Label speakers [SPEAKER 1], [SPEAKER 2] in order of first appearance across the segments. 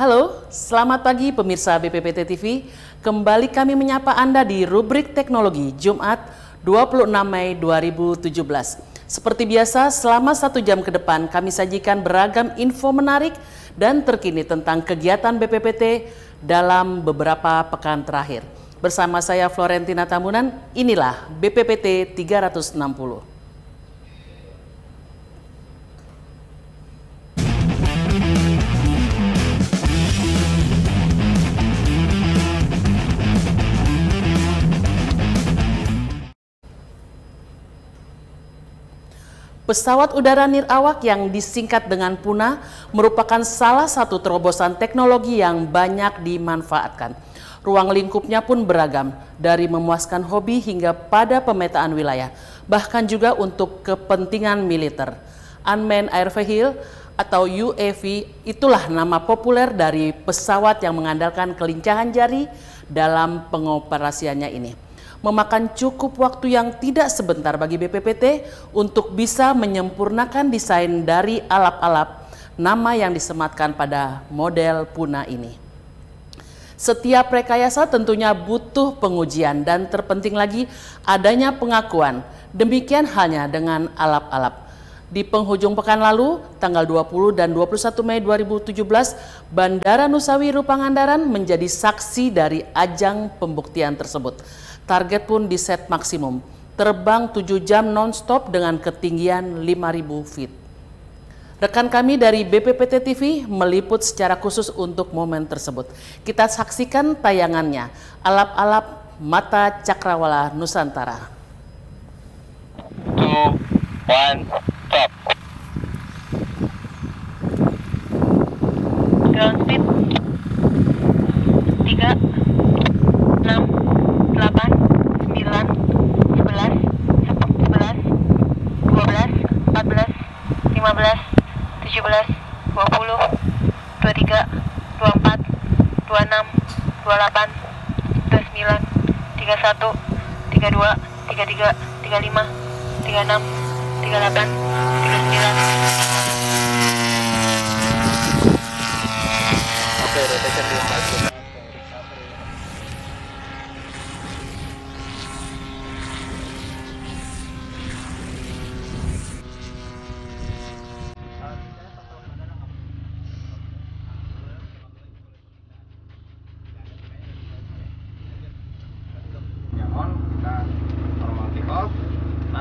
[SPEAKER 1] Halo, selamat pagi pemirsa BPPT TV. Kembali kami menyapa Anda di rubrik teknologi Jumat 26 Mei 2017. Seperti biasa, selama 1 jam ke depan kami sajikan beragam info menarik dan terkini tentang kegiatan BPPT dalam beberapa pekan terakhir. Bersama saya Florentina Tambunan, inilah BPPT 360. Pesawat udara nirawak yang disingkat dengan Puna merupakan salah satu terobosan teknologi yang banyak dimanfaatkan. Ruang lingkupnya pun beragam, dari memuaskan hobi hingga pada pemetaan wilayah, bahkan juga untuk kepentingan militer. Unmanned Air Vehicle atau UAV itulah nama populer dari pesawat yang mengandalkan kelincahan jari dalam pengoperasiannya ini. Memakan cukup waktu yang tidak sebentar bagi BPPT untuk bisa menyempurnakan desain dari alap-alap nama yang disematkan pada model Puna ini. Setiap rekayasa tentunya butuh pengujian dan terpenting lagi adanya pengakuan. Demikian halnya dengan alap-alap. Di penghujung pekan lalu, tanggal 20 dan 21 Mei 2017, Bandara Nusa Wiru Pangandaran menjadi saksi dari ajang pembuktian tersebut. Target pun diset maksimum, terbang 7 jam non-stop dengan ketinggian 5.000 feet. Rekan kami dari BPPT TV meliput secara khusus untuk momen tersebut. Kita saksikan tayangannya, alap-alap Mata Cakrawala Nusantara.
[SPEAKER 2] 2, 1, stop.
[SPEAKER 3] Ground speed 3, 6, 8, 9, 11, 11, 12, 14, 15, 17, 20, 23, 24, 26, 28, 29, 31, 32, 33, 35, 36, 38, 39.
[SPEAKER 2] Oke, rotation di 4.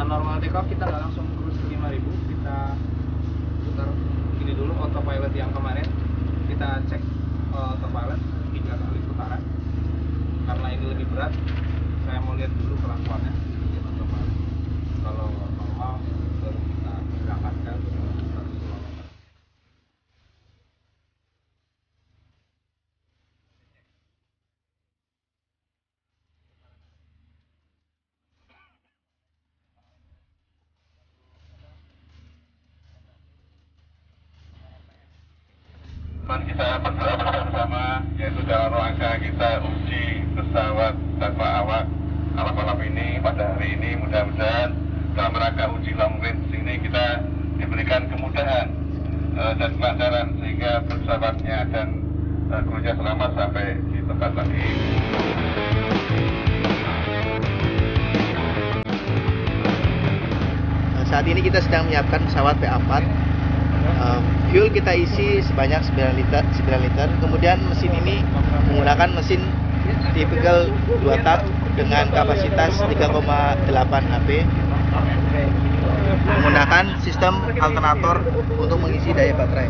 [SPEAKER 4] Normal take off kita nggak langsung cruise ke 5.000, kita putar ini dulu autopilot yang kemarin, kita cek autopilot 3 kali putaran. Karena ini lebih berat, saya mau lihat dulu kelakuannya di autopilot. Kalau normal baru kita berangkatkan ke 100 km.
[SPEAKER 2] Kita bergerak bersama, yaitu dalam rangka kita uji pesawat tanpa awak alap-alap ini pada hari ini. Mudah-mudahan dalam rangka uji long range ini kita diberikan kemudahan dan kelancaran sehingga pesawatnya dan krunya selamat sampai di tempat tadi.
[SPEAKER 5] Saat ini kita sedang menyiapkan pesawat PA4. Fuel kita isi sebanyak 9 liter. Kemudian mesin ini menggunakan mesin tipikal 2 tak dengan kapasitas 3,8 HP. Menggunakan sistem alternator untuk mengisi daya baterai.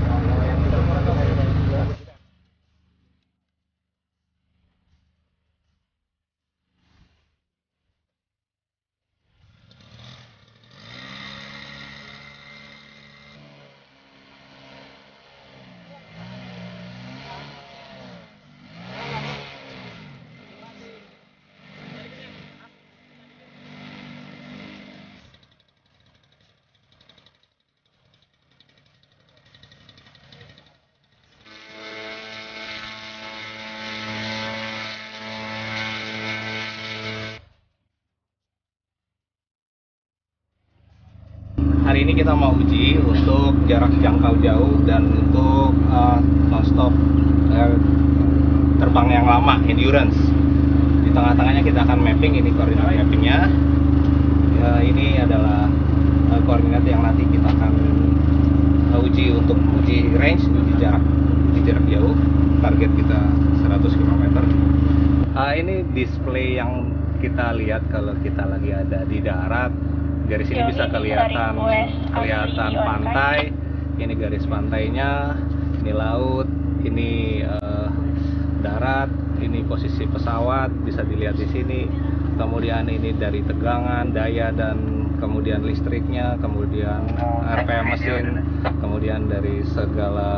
[SPEAKER 4] Hari ini kita mau uji untuk jarak jangkau jauh dan untuk non-stop endurance. Di tengah-tengahnya kita akan mapping, ini koordinat mappingnya. Ini adalah koordinat yang nanti kita akan uji untuk uji range, uji jarak jauh. Target kita 100 km. Ini display yang kita lihat kalau kita lagi ada di darat. Dari sini bisa kelihatan pantai. Ini garis pantainya, ini laut, ini darat, ini posisi pesawat bisa dilihat di sini. Kemudian ini dari tegangan, daya, dan kemudian listriknya, kemudian RPM mesin, kemudian dari segala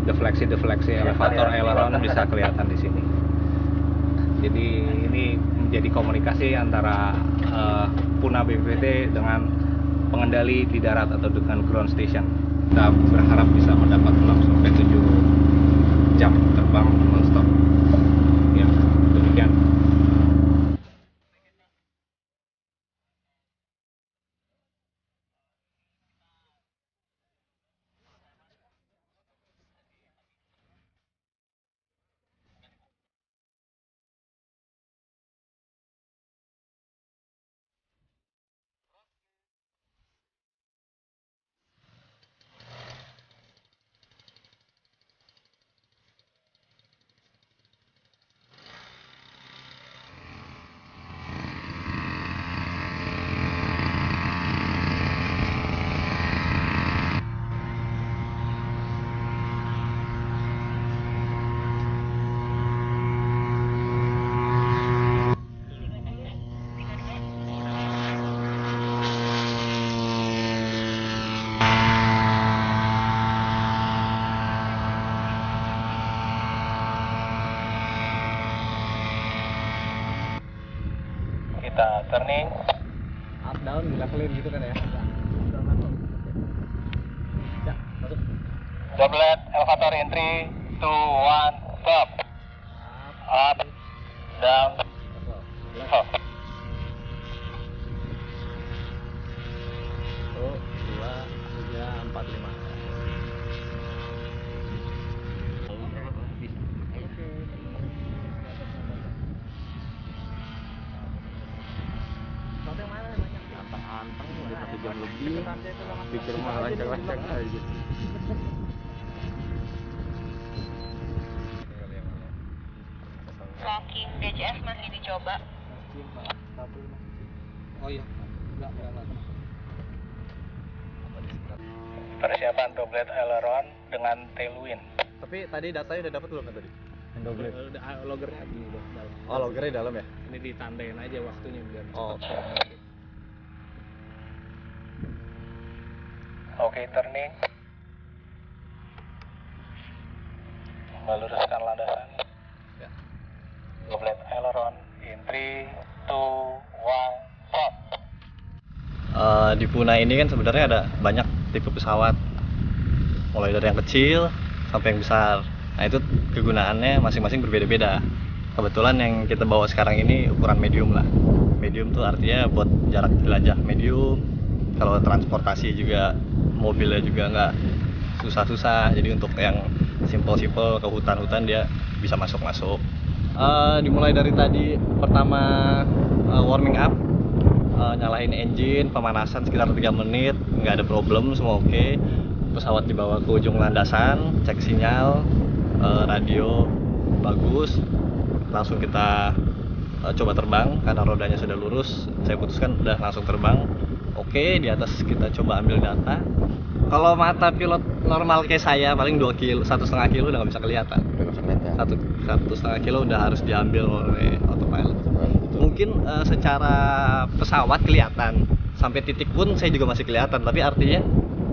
[SPEAKER 4] defleksi elevator, aileron bisa kelihatan di sini. Jadi ini menjadi komunikasi antara Puna BPPT dengan pengendali di darat atau dengan ground station. Kita berharap bisa mendapat 6-7 jam terbang non-stop. Ya, demikian. Kita turning up down bila clear gitu kan ya. Ya, masuk. Doublet elevator in 3, 2, 1, stop. Up, down, stop. 1, 2, 3, 4, 5. Jam lebih pikir mah lancang-lancang aja.
[SPEAKER 3] Locking DJS masih dicoba.
[SPEAKER 4] Oh iya, enggak. Persiapan doublet aileron dengan tailwind. Tapi tadi datanya udah dapat belum tadi? Doublet. Logernya di dalam. Oh, logernya di dalam ya? Ini ditandain aja waktunya biar cepat. Oke, turning. Meluruskan landasan. Ya. Doublet aileron in 3, 2, 1, stop. Di Puna ini kan sebenarnya ada banyak tipe pesawat, mulai dari yang kecil sampai yang besar. Nah, itu kegunaannya masing-masing berbeda-beda. Kebetulan yang kita bawa sekarang ini ukuran medium lah. Medium tuh artinya buat jarak jelajah medium. Kalau transportasi juga, mobilnya juga nggak susah-susah. Jadi untuk yang simple-simple ke hutan-hutan dia bisa masuk-masuk. Dimulai dari tadi pertama warming up, nyalain engine, pemanasan sekitar 3 menit, nggak ada problem, semua oke. Pesawat dibawa ke ujung landasan, cek sinyal, radio bagus, langsung kita coba terbang karena rodanya sudah lurus. Saya putuskan udah langsung terbang. Oke, di atas kita coba ambil data. Kalau mata pilot normal kayak saya paling 2 kilo, 1,5 kilo udah nggak bisa kelihatan. 1,5 kilo udah harus diambil oleh autopilot. Mungkin secara pesawat kelihatan, sampai titik pun saya juga masih kelihatan. Tapi artinya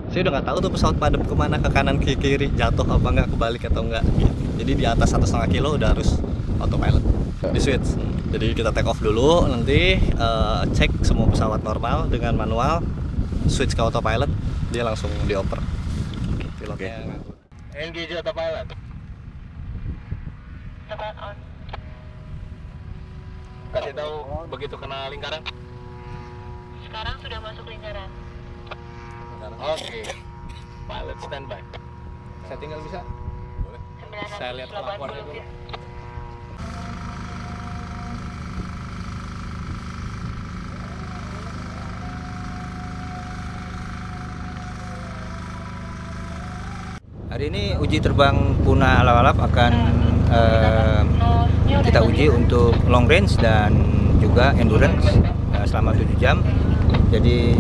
[SPEAKER 4] saya udah nggak tahu tuh pesawat madep kemana, ke kanan ke kiri, jatuh apa nggak, kebalik atau enggak. Jadi di atas 1,5 kilo udah harus autopilot, di switch. Jadi kita take off dulu, nanti cek semua pesawat normal dengan manual, switch ke autopilot, dia langsung dioper. Pilotnya engage autopilot.
[SPEAKER 3] Tekan on.
[SPEAKER 4] Kasih tahu begitu kena lingkaran.
[SPEAKER 3] Sekarang sudah masuk lingkaran.
[SPEAKER 4] Oke. Pilot standby. Saya tinggal bisa? Boleh. Saya lihat kelakuannya dulu.
[SPEAKER 6] Hari ini uji terbang Puna Alap-Alap akan kita uji untuk long range dan juga endurance selama 7 jam. Jadi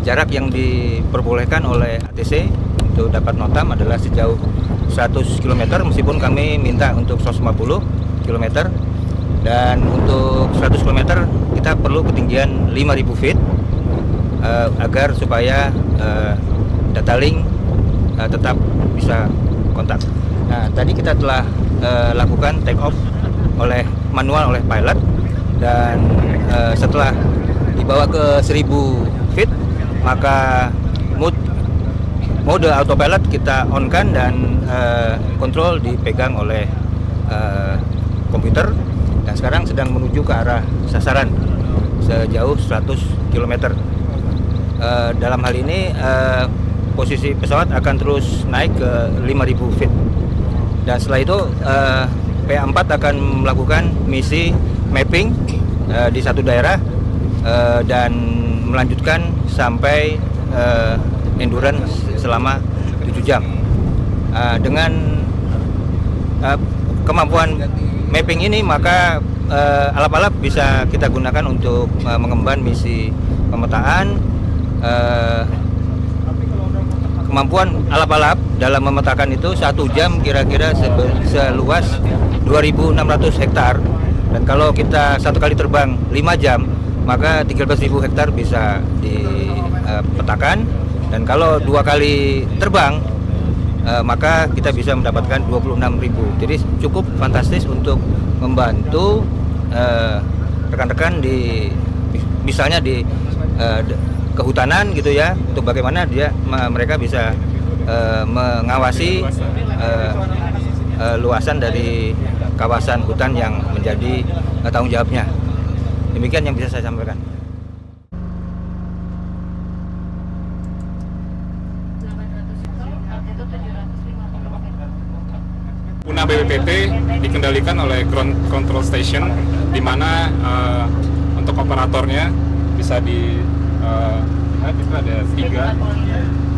[SPEAKER 6] jarak yang diperbolehkan oleh ATC untuk dapat notam adalah sejauh 100 km meskipun kami minta untuk 150 km. Dan untuk 100 km kita perlu ketinggian 5.000 feet agar supaya data link tetap bisa kontak. Nah, tadi kita telah lakukan take off manual oleh pilot, dan setelah dibawa ke 1000 feet maka mode autopilot kita on-kan dan kontrol dipegang oleh komputer, dan sekarang sedang menuju ke arah sasaran sejauh 100 km. Dalam hal ini posisi pesawat akan terus naik ke 5.000 feet, dan setelah itu PA4 akan melakukan misi mapping di satu daerah dan melanjutkan sampai endurance selama 7 jam. Dengan kemampuan mapping ini maka Alap-Alap bisa kita gunakan untuk mengemban misi pemetaan. Kemampuan Alap-Alap dalam memetakan itu 1 jam kira-kira seluas 2.600 hektar, dan kalau kita satu kali terbang 5 jam maka 13.000 hektar bisa dipetakan, dan kalau 2 kali terbang maka kita bisa mendapatkan 26.000. Jadi cukup fantastis untuk membantu rekan-rekan di misalnya di kehutanan gitu ya, untuk bagaimana mereka bisa mengawasi luasan dari kawasan hutan yang menjadi tanggung jawabnya. Demikian yang bisa saya sampaikan.
[SPEAKER 7] Puna BPPT dikendalikan oleh ground control station, di mana untuk operatornya bisa itu ada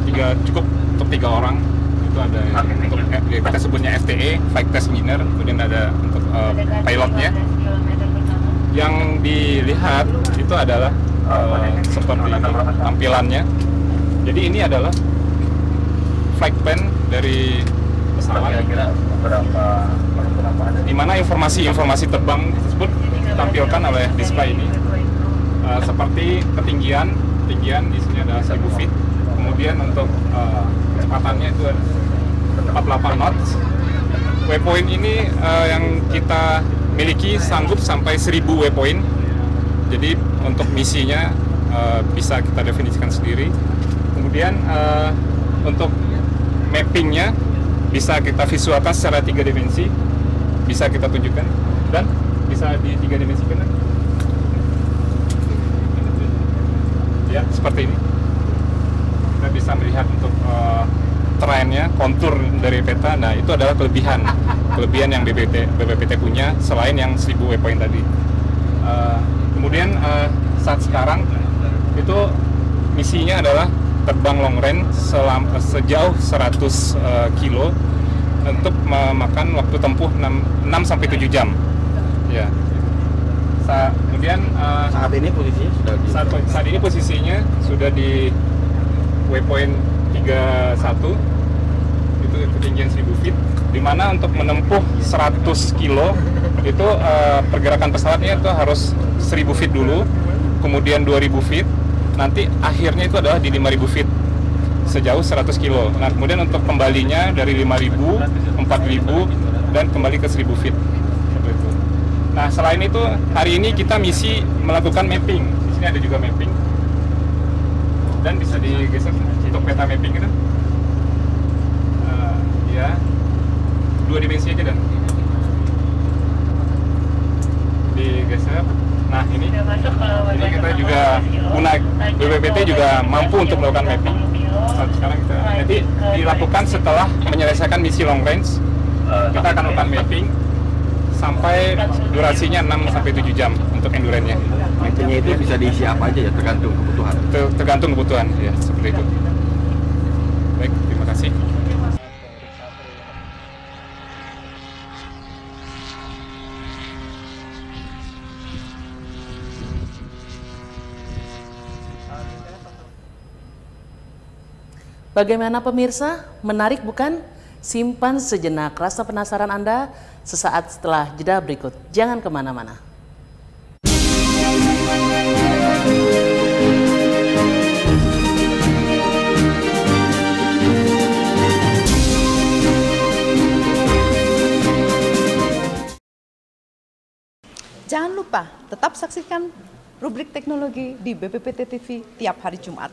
[SPEAKER 7] tiga cukup untuk 3 orang. Itu ada untuk kita sebutnya FTE, Flight Test Engineer, kemudian ada untuk pilotnya. Yang dilihat itu adalah seperti ini tampilannya. Jadi ini adalah flight plan dari pesawat, di mana informasi terbang tersebut ditampilkan oleh display ini. Seperti ketinggian di sini ada 1000 feet. Kemudian untuk kecepatannya itu 48 knots. Waypoint ini yang kita miliki sanggup sampai 1000 waypoint. Jadi untuk misinya bisa kita definisikan sendiri. Kemudian untuk mappingnya bisa kita visualkan secara 3 dimensi, bisa kita tunjukkan dan bisa di 3 dimensikan. Ya, seperti ini. Kita bisa melihat untuk trennya, kontur dari peta. Nah, itu adalah kelebihan yang BPPT punya selain yang 1000 waypoint tadi. Kemudian saat sekarang itu misinya adalah terbang long range sejauh 100 kilo untuk memakan waktu tempuh 6 sampai 7 jam. Ya. Kemudian saat ini posisinya sudah di waypoint 31, itu ketinggian 1000 feet, di mana untuk menempuh 100 kilo itu pergerakan pesawatnya itu harus 1000 feet dulu, kemudian 2000 feet, nanti akhirnya itu adalah di 5000 feet sejauh 100 kilo. Nah, kemudian untuk kembalinya dari 5000, 4000 dan kembali ke 1000 feet. Nah, selain itu hari ini kita misi melakukan mapping. Di sini ada juga mapping. Dan bisa digeser untuk peta mapping itu. Ya, 2 dimensi aja dan digeser. Nah, ini kita juga BPPT juga mampu untuk melakukan mapping. Sekarang kita nanti dilakukan setelah menyelesaikan misi long range. Kita akan melakukan mapping sampai durasinya 6 sampai 7 jam untuk endurance-nya.
[SPEAKER 8] Mappingnya itu bisa diisi apa aja ya, tergantung kebutuhan.
[SPEAKER 7] Tergantung kebutuhan ya, seperti itu. Baik, terima kasih.
[SPEAKER 1] Bagaimana pemirsa? Menarik bukan? Simpan sejenak rasa penasaran Anda sesaat setelah jeda berikut. Jangan kemana-mana.
[SPEAKER 9] Jangan lupa tetap saksikan rubrik teknologi di BPPT TV tiap hari Jumat.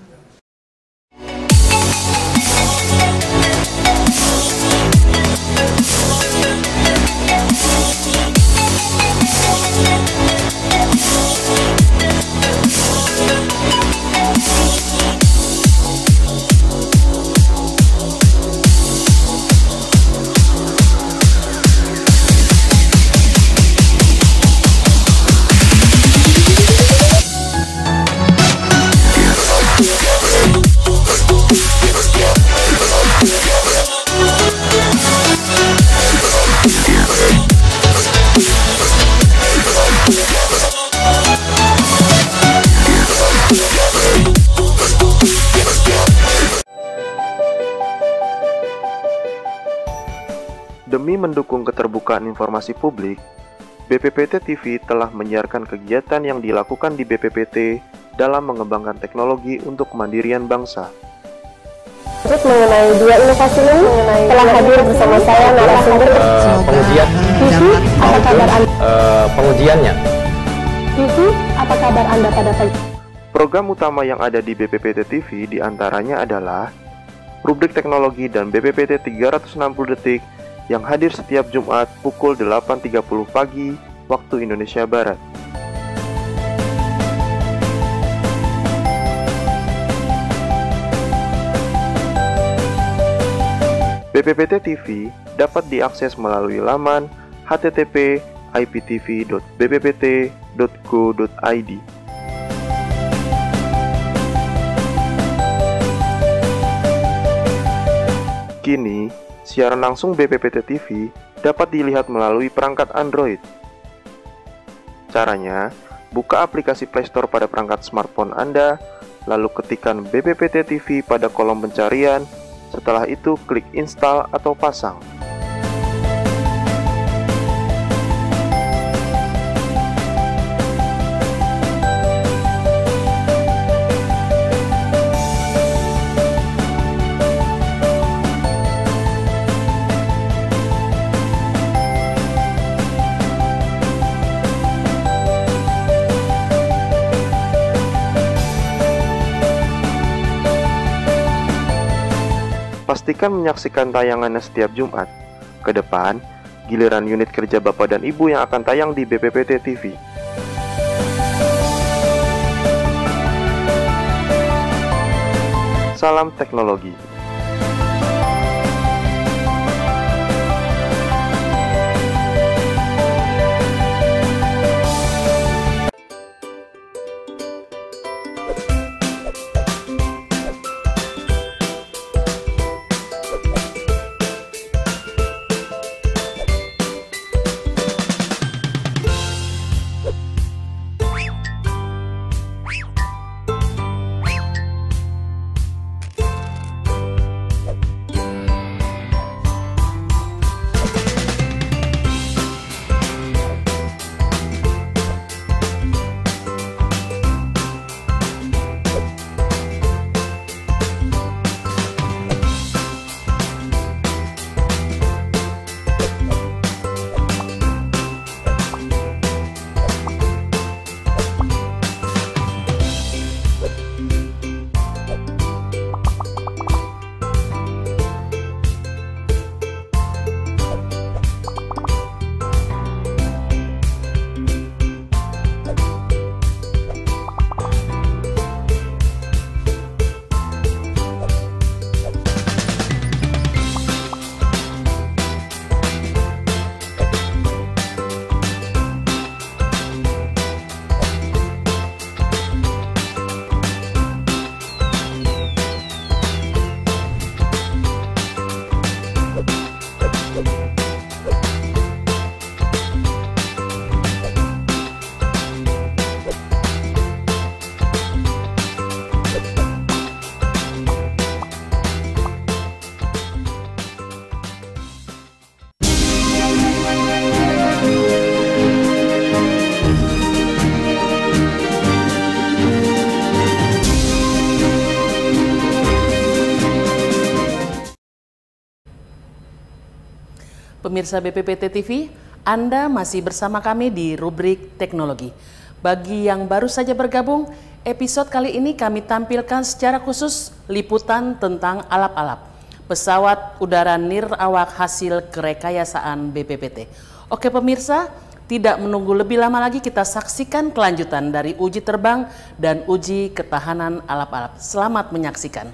[SPEAKER 10] Demi mendukung keterbukaan informasi publik, BPPT TV telah menyiarkan kegiatan yang dilakukan di BPPT dalam mengembangkan teknologi untuk kemandirian bangsa.
[SPEAKER 11] Terus mengenai dua inovasi ini, telah hadir bersama saya narasumber
[SPEAKER 12] pengujian.
[SPEAKER 11] Apa kabar Anda?
[SPEAKER 12] Pengujiannya.
[SPEAKER 11] Apa kabar Anda pada pagi?
[SPEAKER 10] Program utama yang ada di BPPT TV diantaranya adalah rubrik teknologi dan BPPT 360 detik yang hadir setiap Jumat pukul 8.30 pagi waktu Indonesia Barat. BPPT TV dapat diakses melalui laman http://iptv.bppt.go.id. Kini, siaran langsung BPPT TV dapat dilihat melalui perangkat Android. Caranya, buka aplikasi Play Store pada perangkat smartphone Anda, lalu ketikkan BPPT TV pada kolom pencarian, setelah itu klik install atau pasang. Pastikan menyaksikan tayangannya setiap Jumat. Ke depan, giliran unit kerja Bapak dan Ibu yang akan tayang di BPPT TV. Salam teknologi.
[SPEAKER 1] Pemirsa BPPT TV, Anda masih bersama kami di rubrik teknologi. Bagi yang baru saja bergabung, episode kali ini kami tampilkan secara khusus liputan tentang alap-alap pesawat udara nirawak hasil kerekayasaan BPPT. Oke pemirsa, tidak menunggu lebih lama lagi kita saksikan kelanjutan dari uji terbang dan uji ketahanan alap-alap. Selamat menyaksikan.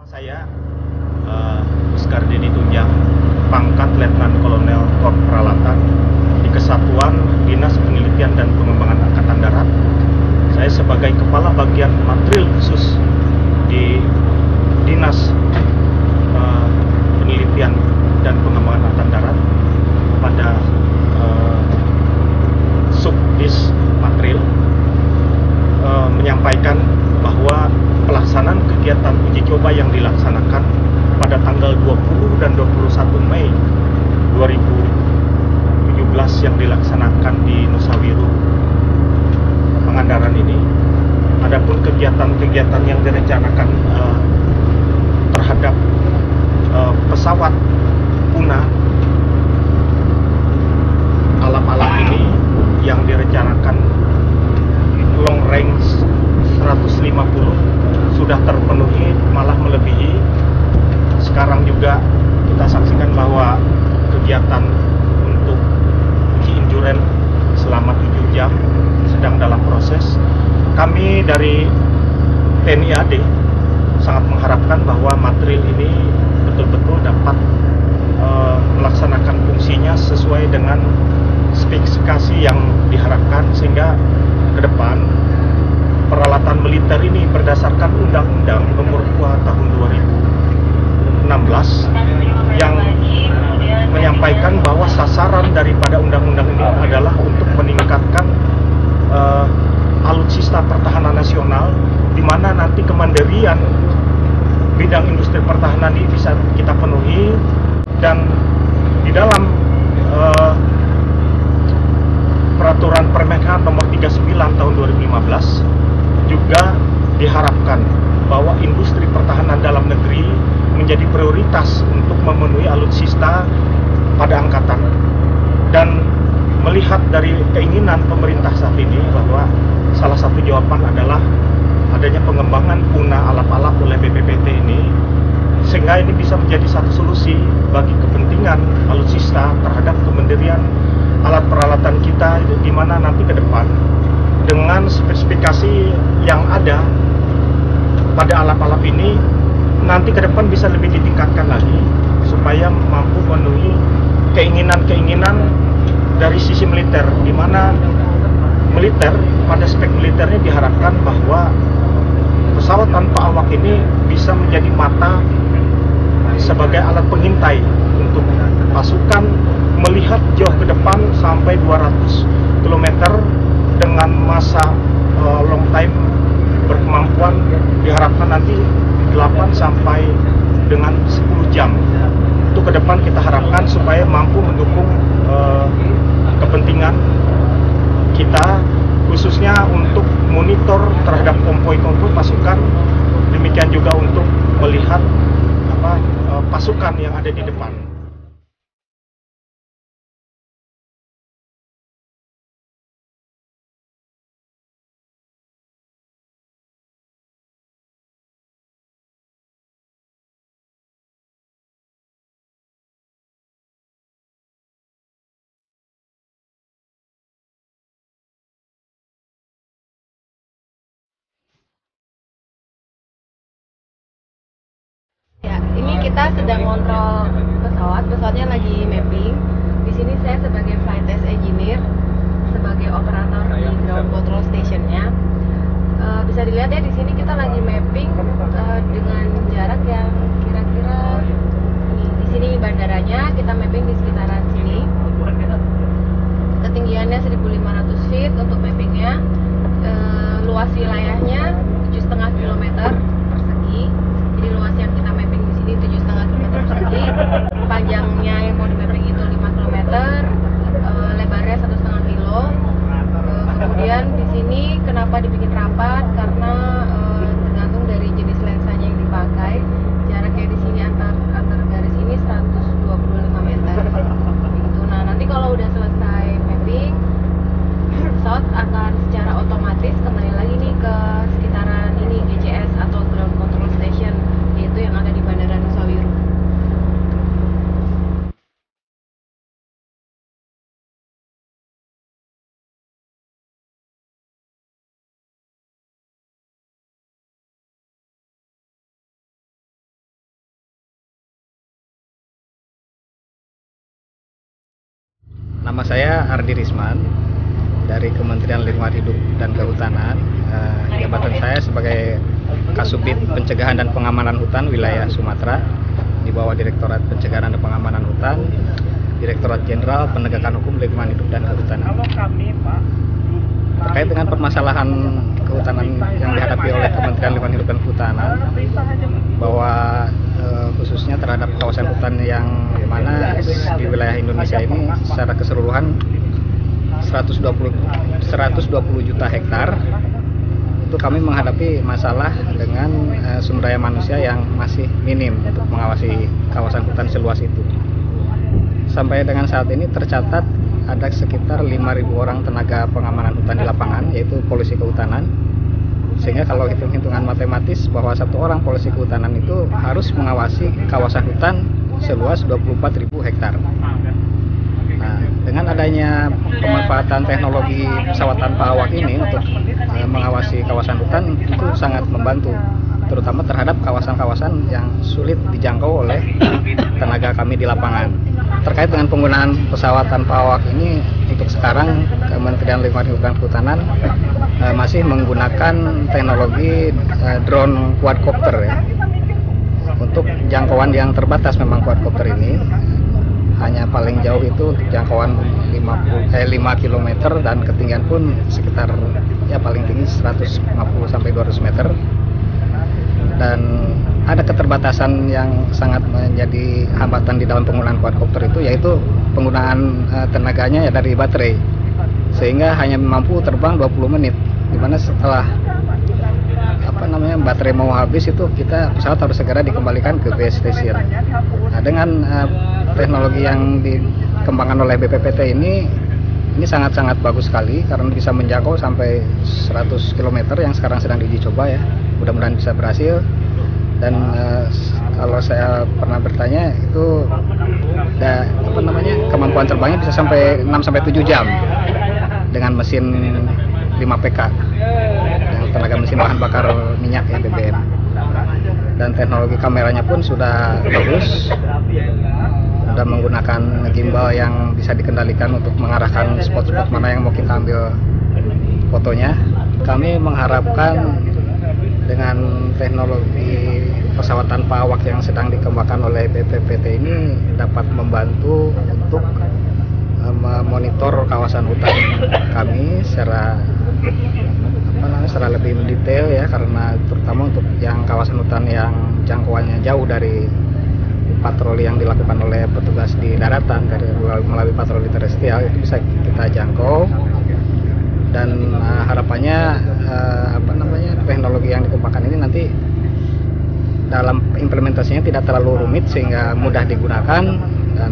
[SPEAKER 13] Saya Oscar Denny Tunjang, pangkat Letnan Kolonel Korps Peralatan di Kesatuan Dinas Penelitian dan Pengembangan Angkatan Darat. Saya sebagai Kepala Bagian Material Khusus di Dinas Penelitian dan Pengembangan Angkatan Darat pada Subdis Material menyampaikan bahwa pelaksanaan kegiatan uji coba yang dilaksanakan pada tanggal 20 dan 21 Mei 2017 yang dilaksanakan di Nusa Wiru, Pangandaran ini. Adapun kegiatan-kegiatan yang direncanakan terhadap pesawat Puna alap-alap ini yang direncanakan long range 150 sudah terpenuhi, malah melebihi. Sekarang juga kita saksikan bahwa kegiatan untuk uji endurance selama 7 jam sedang dalam proses. Kami dari TNI AD sangat mengharapkan bahwa material ini betul-betul dapat melaksanakan fungsinya sesuai dengan spesifikasi yang diharapkan, sehingga ke depan peralatan militer ini berdasarkan Undang-Undang Nomor 2 Tahun 2016 yang menyampaikan bahwa sasaran daripada undang-undang ini adalah untuk meningkatkan alutsista pertahanan nasional, di mana nanti kemandirian bidang industri pertahanan ini bisa kita penuhi. Dan di dalam Peraturan Permenhan Nomor 39 Tahun 2015 juga diharapkan bahwa industri pertahanan dalam negeri menjadi prioritas untuk memenuhi alutsista pada angkatan. Dan melihat dari keinginan pemerintah saat ini bahwa salah satu jawaban adalah adanya pengembangan Puna alap-alap oleh BPPT ini, sehingga ini bisa menjadi satu solusi bagi kepentingan alutsista terhadap kemandirian alat peralatan kita, di mana nanti ke depan dengan spesifikasi yang ada pada alap-alap ini nanti ke depan bisa lebih ditingkatkan lagi supaya mampu memenuhi keinginan-keinginan dari sisi militer, di mana militer pada spek militernya diharapkan bahwa pesawat tanpa awak ini bisa menjadi mata sebagai alat pengintai untuk pasukan melihat jauh ke depan sampai 200 km dengan masa long time berkemampuan diharapkan nanti 8 sampai dengan 10 jam. Itu ke depan kita harapkan supaya mampu mendukung kepentingan kita, khususnya untuk monitor terhadap konvoi-konvoi pasukan, demikian juga untuk melihat pasukan yang ada di depan.
[SPEAKER 14] kita sedang kontrol pesawatnya lagi mapping. Di sini saya sebagai flight test engineer, sebagai operator di ground control stationnya. Bisa dilihat ya di sini kita lagi mapping dengan jarak yang kira-kira di sini bandaranya kita mapping di sekitaran sini. Ketinggiannya 1.500 feet untuk mappingnya. Luas wilayahnya 7,5 km persegi. Jadi luas yang kita mapping di sini 7,5 km persegi. Panjangnya yang mau di mapping itu 5 km, lebarnya 1,5 kilo. Kemudian di sini kenapa dibikin rapat? Karena tergantung dari jenis lensanya yang dipakai. Jaraknya di sini antar garis ini 125 meter. Begitu. Nah, nanti kalau udah selesai mapping, pesawat akan secara otomatis kembali lagi nih ke sekitaran ini GCS atau Ground Control Station, yaitu yang ada di Bandara Nusa Wiru.
[SPEAKER 15] Nama saya Ardi Risman dari Kementerian Lingkungan Hidup dan Kehutanan. Jabatan saya sebagai Kasubdit Pencegahan dan Pengamanan Hutan Wilayah Sumatera di bawah Direktorat Pencegahan dan Pengamanan Hutan, Direktorat Jenderal Penegakan Hukum Lingkungan Hidup dan Kehutanan. Terkait dengan permasalahan kehutanan yang dihadapi oleh Kementerian Lingkungan Hidup dan Kehutanan, bahwa khususnya terhadap kawasan hutan yang mana di wilayah Indonesia ini secara keseluruhan 120 juta hektar, itu kami menghadapi masalah dengan sumber daya manusia yang masih minim untuk mengawasi kawasan hutan seluas itu. Sampai dengan saat ini tercatat ada sekitar 5.000 orang tenaga pengamanan hutan di lapangan, yaitu polisi kehutanan. Sehingga kalau hitung-hitungan matematis bahwa satu orang polisi kehutanan itu harus mengawasi kawasan hutan seluas 24.000 hektar. Nah, dengan adanya pemanfaatan teknologi pesawat tanpa awak ini untuk mengawasi kawasan hutan itu sangat membantu, terutama terhadap kawasan-kawasan yang sulit dijangkau oleh tenaga kami di lapangan. Terkait dengan penggunaan pesawat tanpa awak ini, untuk sekarang Kementerian Lingkungan Hidup dan Kehutanan masih menggunakan teknologi drone quadcopter ya. Untuk jangkauan yang terbatas memang quadcopter ini hanya paling jauh itu untuk jangkauan 5 km dan ketinggian pun sekitar ya paling tinggi 150 sampai 200 meter. Dan ada keterbatasan yang sangat menjadi hambatan di dalam penggunaan quadcopter itu, yaitu penggunaan tenaganya ya dari baterai, sehingga hanya mampu terbang 20 menit, dimana setelah baterai mau habis itu pesawat harus segera dikembalikan ke base station. Nah, dengan teknologi yang dikembangkan oleh BPPT ini sangat-sangat bagus sekali karena bisa menjangkau sampai 100 km yang sekarang sedang diuji coba ya. Mudah-mudahan bisa berhasil. Dan kalau saya pernah bertanya itu kemampuan terbangnya bisa sampai 6 sampai 7 jam dengan mesin 5 PK dengan tenaga mesin bahan bakar minyak ya, BBM. Dan teknologi kameranya pun sudah bagus, sudah menggunakan gimbal yang bisa dikendalikan untuk mengarahkan spot-spot mana yang mau kita ambil fotonya. Kami mengharapkan dengan teknologi pesawat tanpa awak yang sedang dikembangkan oleh BPPT ini dapat membantu untuk memonitor kawasan hutan kami secara lebih mendetail ya, karena terutama untuk yang kawasan hutan yang jangkauannya jauh dari patroli yang dilakukan oleh petugas di daratan melalui patroli terestrial itu bisa kita jangkau. Dan harapannya teknologi yang dikembangkan ini nanti dalam implementasinya tidak terlalu rumit sehingga mudah digunakan dan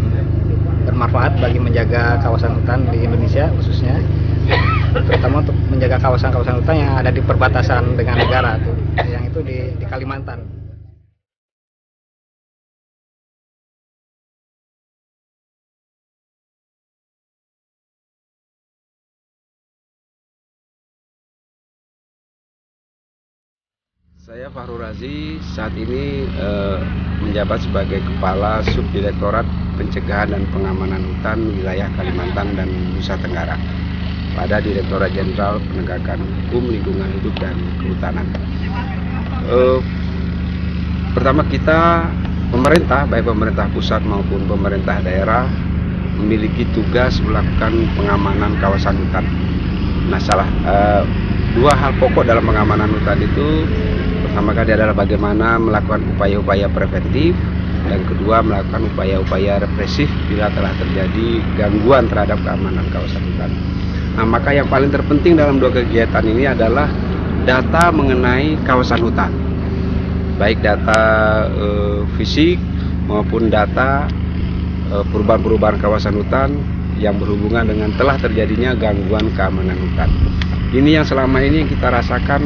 [SPEAKER 15] bermanfaat bagi menjaga kawasan hutan di Indonesia khususnya, terutama untuk menjaga kawasan-kawasan hutan yang ada di perbatasan dengan negara yang itu di Kalimantan.
[SPEAKER 16] Saya Fahru Razi saat ini menjabat sebagai Kepala Subdirektorat Pencegahan dan Pengamanan Hutan Wilayah Kalimantan dan Nusa Tenggara pada Direktorat Jenderal Penegakan Hukum Lingkungan Hidup dan Kehutanan. Pertama kita pemerintah, baik pemerintah pusat maupun pemerintah daerah memiliki tugas melakukan pengamanan kawasan hutan. Nah, dua hal pokok dalam pengamanan hutan itu pertama kali adalah bagaimana melakukan upaya-upaya preventif dan kedua melakukan upaya-upaya represif bila telah terjadi gangguan terhadap keamanan kawasan hutan. Nah, maka yang paling terpenting dalam dua kegiatan ini adalah data mengenai kawasan hutan, baik data fisik maupun data perubahan-perubahan kawasan hutan yang berhubungan dengan telah terjadinya gangguan keamanan hutan. Ini yang selama ini kita rasakan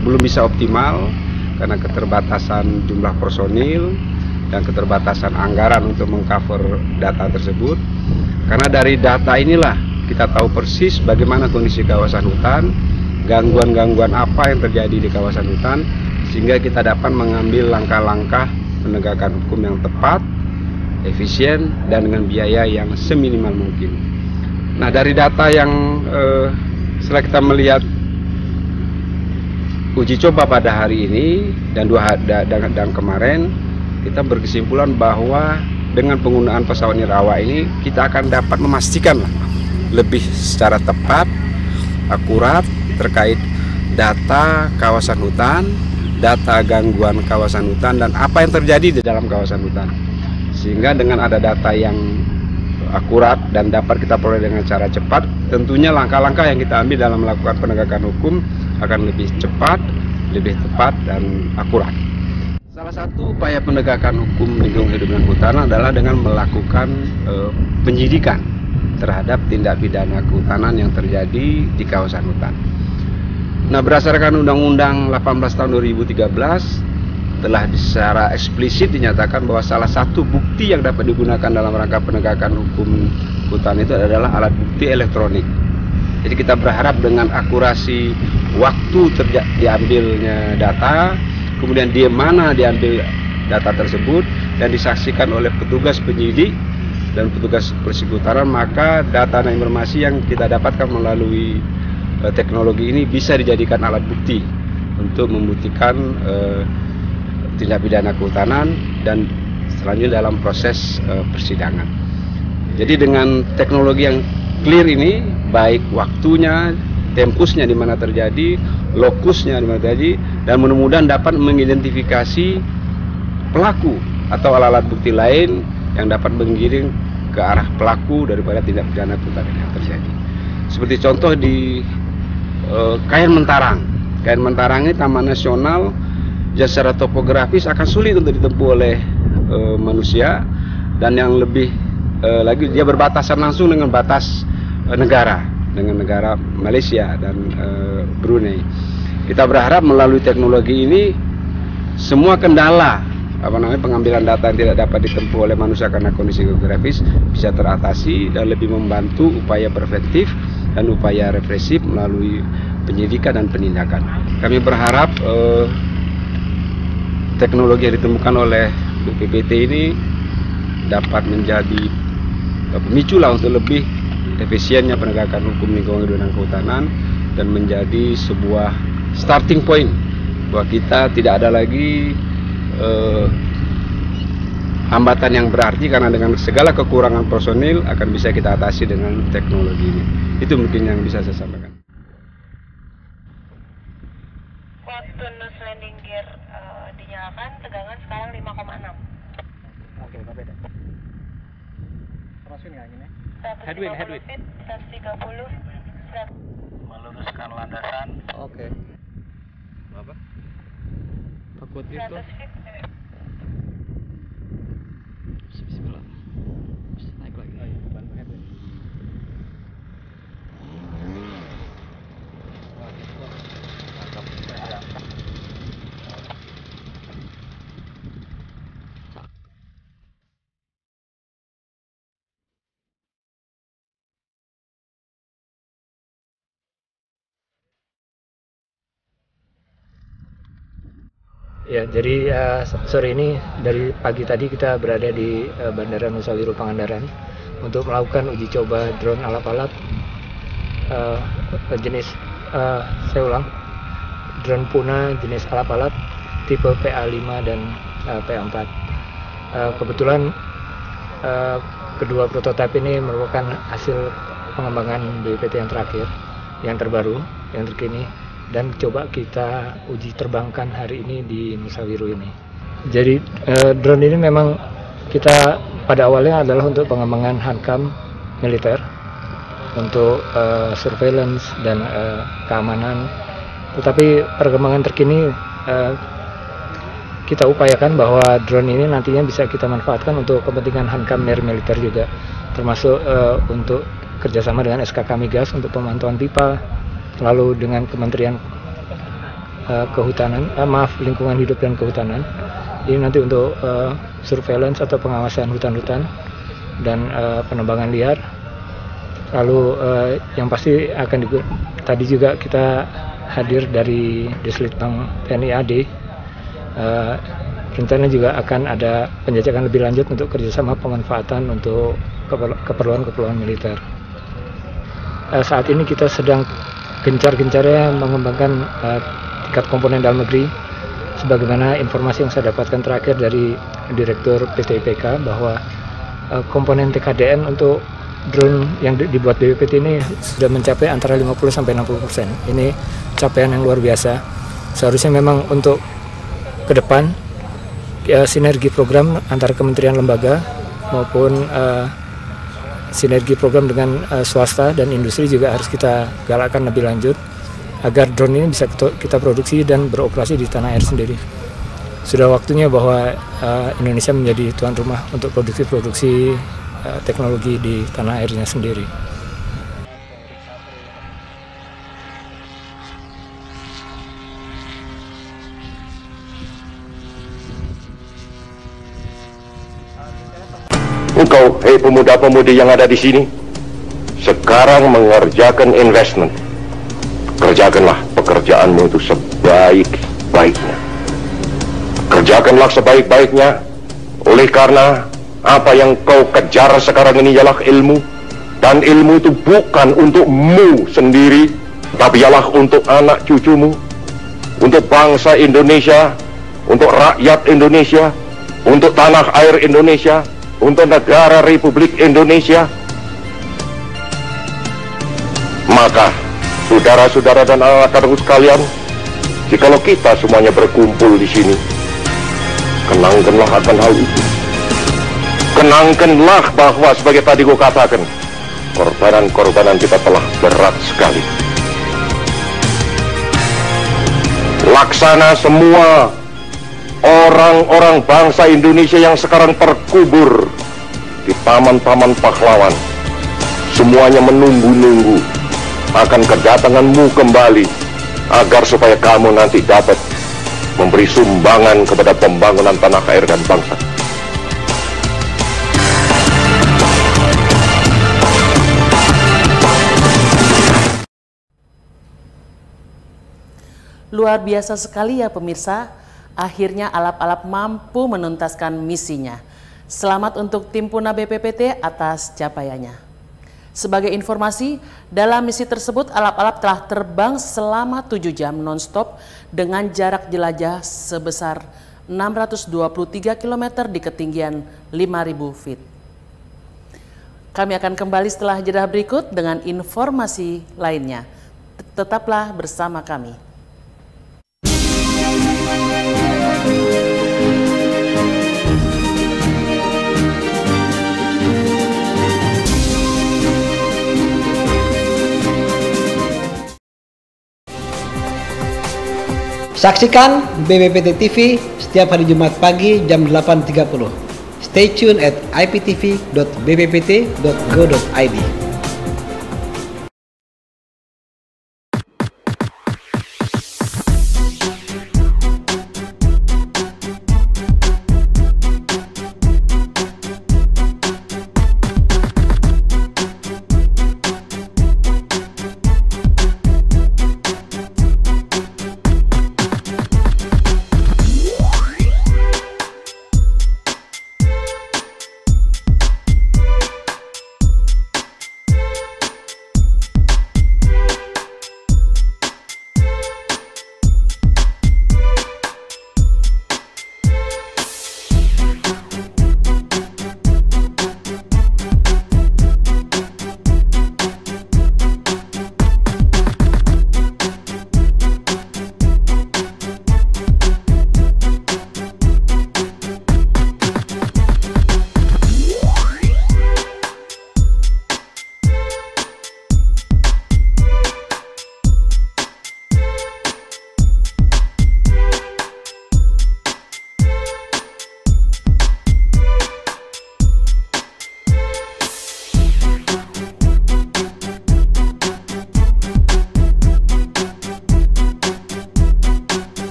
[SPEAKER 16] belum bisa optimal karena keterbatasan jumlah personil dan keterbatasan anggaran untuk mengcover data tersebut. Karena dari data inilah kita tahu persis bagaimana kondisi kawasan hutan, gangguan-gangguan apa yang terjadi di kawasan hutan, sehingga kita dapat mengambil langkah-langkah penegakan hukum yang tepat, efisien, dan dengan biaya yang seminimal mungkin. Nah, dari data yang setelah kita melihat uji coba pada hari ini dan kemarin, kita berkesimpulan bahwa dengan penggunaan pesawat nirawak ini kita akan dapat memastikan lebih secara tepat, akurat terkait data kawasan hutan, data gangguan kawasan hutan, dan apa yang terjadi di dalam kawasan hutan. Sehingga dengan ada data yang akurat dan dapat kita peroleh dengan cara cepat, tentunya langkah-langkah yang kita ambil dalam melakukan penegakan hukum akan lebih cepat, lebih tepat, dan akurat. Salah satu upaya penegakan hukum lingkungan hidup dan kehutanan adalah dengan melakukan penyidikan terhadap tindak pidana kehutanan yang terjadi di kawasan hutan. Nah, berdasarkan Undang-Undang 18 tahun 2013 telah secara eksplisit dinyatakan bahwa salah satu bukti yang dapat digunakan dalam rangka penegakan hukum hutan itu adalah alat bukti elektronik. Jadi kita berharap dengan akurasi waktu diambilnya data, kemudian di mana diambil data tersebut dan disaksikan oleh petugas penyidik dan petugas persekutuan, maka data dan informasi yang kita dapatkan melalui teknologi ini bisa dijadikan alat bukti untuk membuktikan tindak pidana kehutanan dan selanjutnya dalam proses persidangan. Jadi dengan teknologi yang clear ini, baik waktunya, tempusnya di mana terjadi, lokusnya di mana terjadi, dan mudah-mudahan dapat mengidentifikasi pelaku atau alat bukti lain yang dapat menggiring ke arah pelaku daripada tindak pidana kehutanan yang terjadi. Seperti contoh di Kayen Mentarang. Kayen Mentarang ini taman nasional yang secara topografis akan sulit untuk ditempuh oleh manusia, dan yang lebih lagi dia berbatasan langsung dengan batas negara, dengan negara Malaysia dan Brunei. Kita berharap melalui teknologi ini semua kendala pengambilan data yang tidak dapat ditempuh oleh manusia karena kondisi geografis bisa teratasi dan lebih membantu upaya preventif dan upaya represif melalui penyidikan dan penindakan. Kami berharap teknologi yang ditemukan oleh BPPT ini dapat menjadi pemicu untuk lebih efisiennya penegakan hukum lingkungan hidup dan kehutanan, dan menjadi sebuah starting point bahwa kita tidak ada lagi hambatan yang berarti, karena dengan segala kekurangan personil akan bisa kita atasi dengan teknologi ini. Itu mungkin yang bisa saya sampaikan.
[SPEAKER 3] Waktu nose landing gear dinyalakan, tegangan sekarang 5,6.
[SPEAKER 4] Oke, Pak Beda. Crosswind nggak ini?
[SPEAKER 3] Headwind. 130.
[SPEAKER 4] Meluruskan landasan.
[SPEAKER 16] Oke. Apa?
[SPEAKER 4] Takut itu.
[SPEAKER 16] Bismillah. Naik lagi.
[SPEAKER 4] Oh, iya, bantu headwind.
[SPEAKER 15] Ya, jadi sore ini dari pagi tadi kita berada di Bandara Nusa Wiru Pangandaran untuk melakukan uji coba drone alap-alap jenis drone Puna jenis alap-alap tipe PA5 dan PA4. Kebetulan kedua prototipe ini merupakan hasil pengembangan BPPT yang terakhir, yang terbaru, yang terkini, dan coba kita uji terbangkan hari ini di Nusa Wiru ini. Jadi drone ini memang kita pada awalnya adalah untuk pengembangan hankam militer, untuk surveillance dan keamanan. Tetapi perkembangan terkini kita upayakan bahwa drone ini nantinya bisa kita manfaatkan untuk kepentingan hankam militer juga, termasuk untuk kerjasama dengan SKK Migas untuk pemantauan pipa, lalu dengan Kementerian Lingkungan Hidup dan Kehutanan. Ini nanti untuk surveillance atau pengawasan hutan-hutan dan penebangan liar. Lalu yang pasti akan tadi juga kita hadir dari Dislitbang TNI AD. Rencana juga akan ada penjajakan lebih lanjut untuk kerjasama pemanfaatan untuk keperluan militer. Saat ini kita sedang gencar-gencarnya mengembangkan tingkat komponen dalam negeri. Sebagaimana informasi yang saya dapatkan terakhir dari Direktur PT IPK bahwa komponen TKDN untuk drone yang dibuat BPPT ini sudah mencapai antara 50-60%. Ini capaian yang luar biasa. Seharusnya memang untuk ke depan sinergi program antar kementerian lembaga maupun sinergi program dengan swasta dan industri juga harus kita galakkan lebih lanjut agar drone ini bisa kita produksi dan beroperasi di tanah air sendiri. Sudah waktunya bahwa Indonesia menjadi tuan rumah untuk produksi teknologi di tanah airnya sendiri.
[SPEAKER 17] Engkau, hei pemuda-pemudi yang ada di sini, sekarang mengerjakan investment. Kerjakanlah pekerjaanmu itu sebaik-baiknya. Kerjakanlah sebaik-baiknya, oleh karena apa yang kau kejar sekarang ini ialah ilmu. Dan ilmu itu bukan untukmu sendiri, tapi ialah untuk anak cucumu, untuk bangsa Indonesia, untuk rakyat Indonesia, untuk tanah air Indonesia, untuk negara Republik Indonesia. Maka saudara-saudara dan anak-anakku sekalian, jikalau kita semuanya berkumpul di sini, kenangkanlah akan hal itu. Kenangkanlah bahwa sebagai tadi gue katakan, korbanan-korbanan kita telah berat sekali. Laksana semua orang-orang bangsa Indonesia yang sekarang terkubur di taman-taman pahlawan, semuanya menunggu-nunggu akan kedatanganmu kembali, agar supaya kamu nanti dapat memberi sumbangan kepada pembangunan tanah air dan bangsa.
[SPEAKER 1] Luar biasa sekali ya pemirsa, akhirnya alap-alap mampu menuntaskan misinya. Selamat untuk tim Puna BPPT atas capaiannya. Sebagai informasi, dalam misi tersebut alap-alap telah terbang selama 7 jam non-stop dengan jarak jelajah sebesar 623 km di ketinggian 5.000 feet. Kami akan kembali setelah jeda berikut dengan informasi lainnya. Tetaplah bersama kami.
[SPEAKER 18] Saksikan BPPT TV setiap hari Jumat pagi jam 8.30. Stay tune at iptv.bppt.go.id.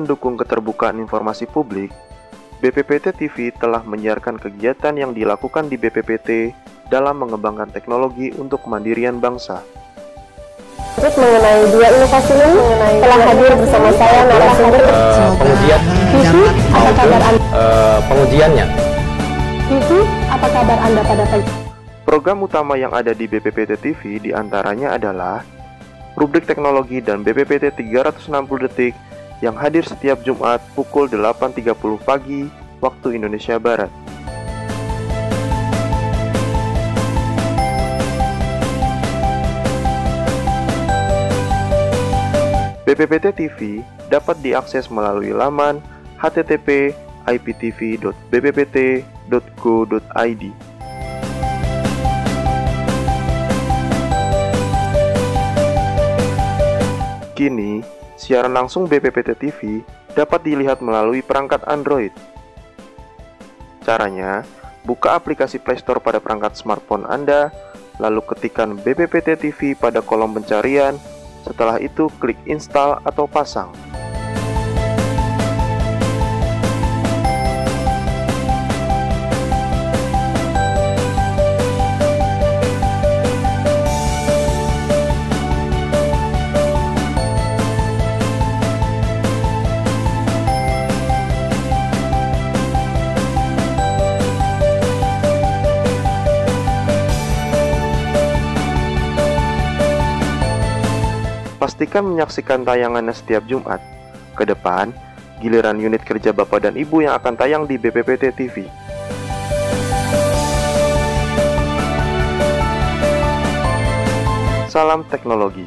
[SPEAKER 10] mendukung keterbukaan informasi publik, BPPT TV telah menyiarkan kegiatan yang dilakukan di BPPT dalam mengembangkan teknologi untuk kemandirian bangsa.
[SPEAKER 11] Untuk mengenai dua inovasi ini, telah hadir bersama saya narasumber
[SPEAKER 12] pengujian
[SPEAKER 11] Vivi, apa kabar Anda?
[SPEAKER 12] Pengujiannya.
[SPEAKER 11] Vivi, apa kabar Anda pada pagi?
[SPEAKER 10] Program utama yang ada di BPPT TV diantaranya adalah rubrik teknologi dan BPPT 360 detik yang hadir setiap Jumat pukul 8.30 pagi waktu Indonesia Barat. BPPT TV dapat diakses melalui laman http://iptv.bppt.go.id. Kini, siaran langsung BPPT TV dapat dilihat melalui perangkat Android. Caranya, buka aplikasi Play Store pada perangkat smartphone Anda, lalu ketikkan BPPT TV pada kolom pencarian. Setelah itu, klik install atau pasang. Pastikan menyaksikan tayangannya setiap Jumat. Ke depan, giliran unit kerja Bapak dan Ibu yang akan tayang di BPPT TV. Salam teknologi.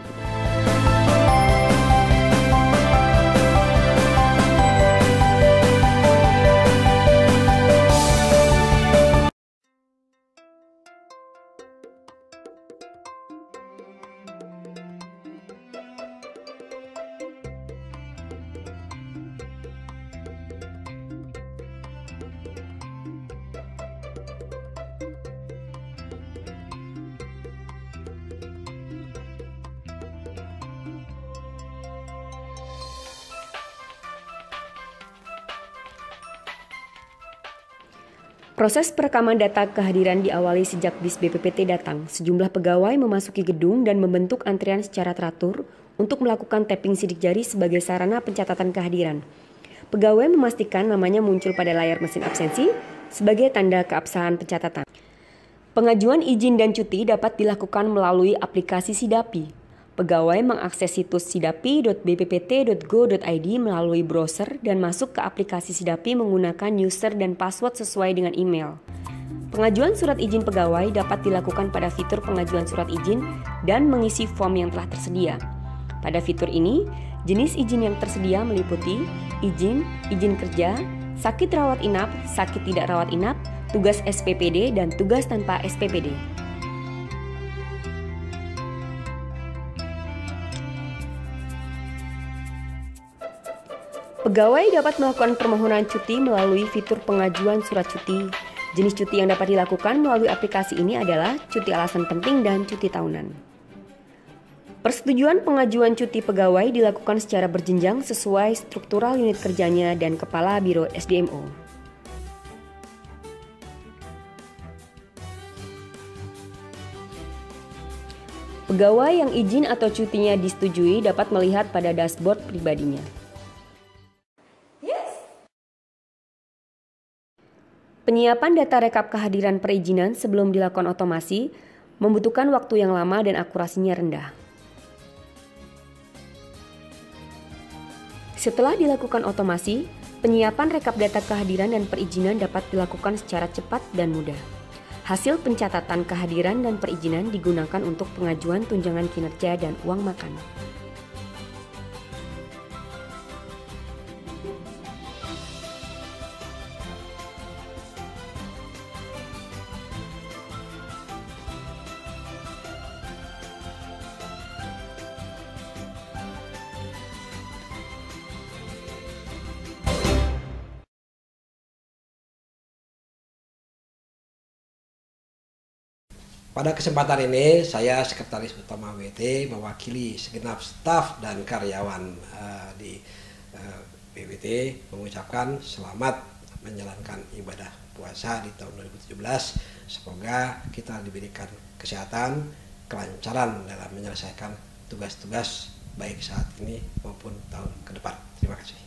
[SPEAKER 19] Proses perekaman data kehadiran diawali sejak bis BPPT datang. Sejumlah pegawai memasuki gedung dan membentuk antrian secara teratur untuk melakukan tapping sidik jari sebagai sarana pencatatan kehadiran. Pegawai memastikan namanya muncul pada layar mesin absensi sebagai tanda keabsahan pencatatan. Pengajuan izin dan cuti dapat dilakukan melalui aplikasi Sidapi. Pegawai mengakses situs sidapi.bppt.go.id melalui browser dan masuk ke aplikasi Sidapi menggunakan user dan password sesuai dengan email. Pengajuan surat izin pegawai dapat dilakukan pada fitur pengajuan surat izin dan mengisi form yang telah tersedia. Pada fitur ini, jenis izin yang tersedia meliputi izin kerja, sakit rawat inap, sakit tidak rawat inap, tugas SPPD, dan tugas tanpa SPPD. Pegawai dapat melakukan permohonan cuti melalui fitur pengajuan surat cuti. Jenis cuti yang dapat dilakukan melalui aplikasi ini adalah cuti alasan penting dan cuti tahunan. Persetujuan pengajuan cuti pegawai dilakukan secara berjenjang sesuai struktural unit kerjanya dan Kepala Biro SDMO. Pegawai yang izin atau cutinya disetujui dapat melihat pada dashboard pribadinya. Penyiapan data rekap kehadiran perizinan sebelum dilakukan otomasi membutuhkan waktu yang lama dan akurasinya rendah. Setelah dilakukan otomasi, penyiapan rekap data kehadiran dan perizinan dapat dilakukan secara cepat dan mudah. Hasil pencatatan kehadiran dan perizinan digunakan untuk pengajuan tunjangan kinerja dan uang makan.
[SPEAKER 18] Pada kesempatan ini, saya Sekretaris Utama WT mewakili segenap staf dan karyawan di BPPT mengucapkan selamat menjalankan ibadah puasa di tahun 2017. Semoga kita diberikan kesehatan, kelancaran dalam menyelesaikan tugas-tugas baik saat ini maupun tahun ke depan. Terima kasih.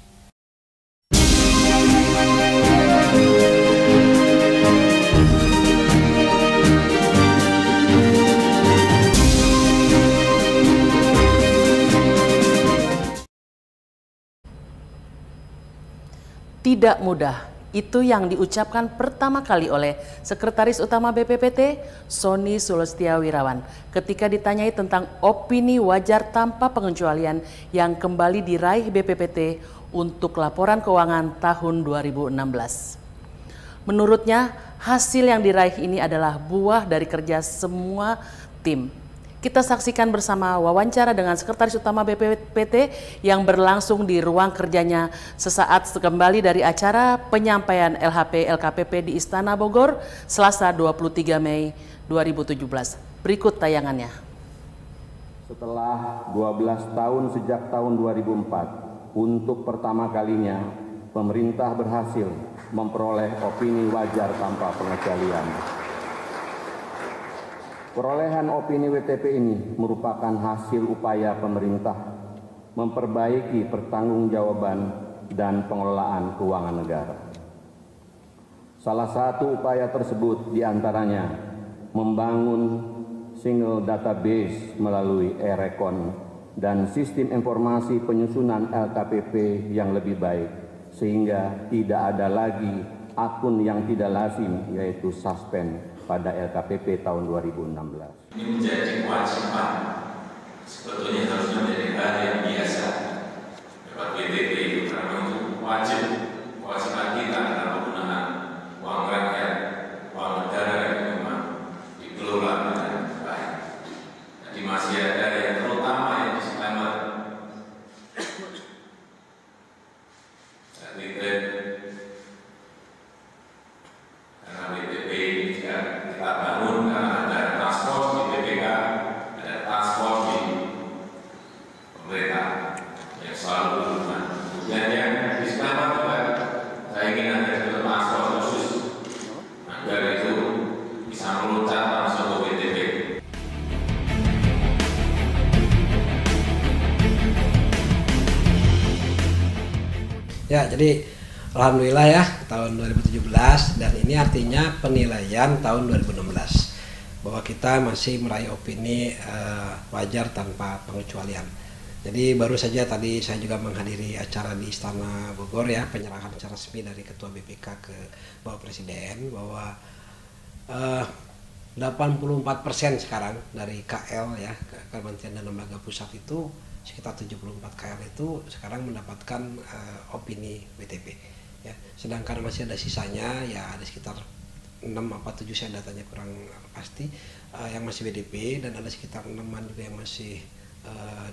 [SPEAKER 1] Tidak mudah, itu yang diucapkan pertama kali oleh Sekretaris Utama BPPT, Sony Sulestiawirawan, ketika ditanyai tentang opini wajar tanpa pengecualian yang kembali diraih BPPT untuk laporan keuangan tahun 2016. Menurutnya, hasil yang diraih ini adalah buah dari kerja semua tim. Kita saksikan bersama wawancara dengan Sekretaris Utama BPPT yang berlangsung di ruang kerjanya sesaat kembali dari acara penyampaian LHP LKPP di Istana Bogor, Selasa 23 Mei 2017. Berikut tayangannya.
[SPEAKER 20] Setelah 12 tahun sejak tahun 2004, untuk pertama kalinya pemerintah berhasil memperoleh opini wajar tanpa pengecualian. Perolehan opini WTP ini merupakan hasil upaya pemerintah memperbaiki pertanggungjawaban dan pengelolaan keuangan negara. Salah satu upaya tersebut diantaranya membangun single database melalui e-Rekon dan sistem informasi penyusunan LKPP yang lebih baik, sehingga tidak ada lagi akun yang tidak lazim, yaitu suspend pada LKPP tahun 2016.
[SPEAKER 21] Ini menjadi kewajiban, sebetulnya harusnya menjadi hal yang biasa. Dapat BTP itu karena itu wajib, kewajiban kita dalam penggunaan uang rakyat, uang negara yang memang dikelola dengan baik. Jadi masih ada yang terutama yang disclaimer. Karena BTP kita bangun karena ada task force di BPK, ada task force di pemerintah yang selalu berhubungan. Dan yang disclaimer juga, saya ingin ada task force khusus agar itu bisa meloncat langsung ke BTP.
[SPEAKER 18] Ya, jadi alhamdulillah ya tahun 2017, dan ini artinya penilaian tahun 2016 bahwa kita masih meraih opini wajar tanpa pengecualian. Jadi baru saja tadi saya juga menghadiri acara di Istana Bogor ya, penyerahan secara resmi dari Ketua BPK ke Bapak Presiden bahwa 84% sekarang dari KL ya, Kementerian dan Lembaga Pusat itu sekitar 74 KL itu sekarang mendapatkan opini WTP ya. Sedangkan masih ada sisanya ya, ada sekitar 6 apa 7, saya datanya kurang pasti yang masih WTP, dan ada sekitar 6-an juga yang masih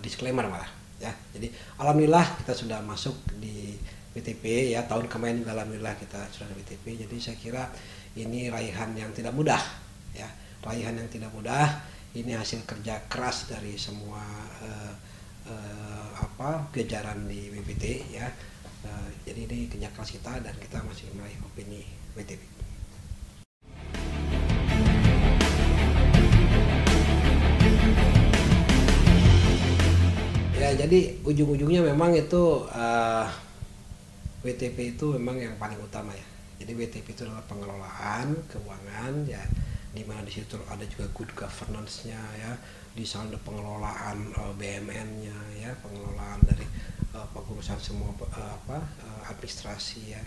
[SPEAKER 18] disclaimer malah ya. Jadi alhamdulillah kita sudah masuk di WTP ya, tahun kemarin juga alhamdulillah kita sudah di WTP. Jadi saya kira ini raihan yang tidak mudah ya, raihan yang tidak mudah. Ini hasil kerja keras dari semua jajaran di BPPT ya. Jadi ini kerja keras kita dan kita masih meraih opini WTP. Ya, jadi ujung-ujungnya memang itu WTP itu memang yang paling utama ya. Jadi WTP itu adalah pengelolaan keuangan ya, di mana di situ ada juga good governance-nya ya, di sana ada pengelolaan BUMN-nya ya, pengelolaan dari pengurusan semua administrasi ya.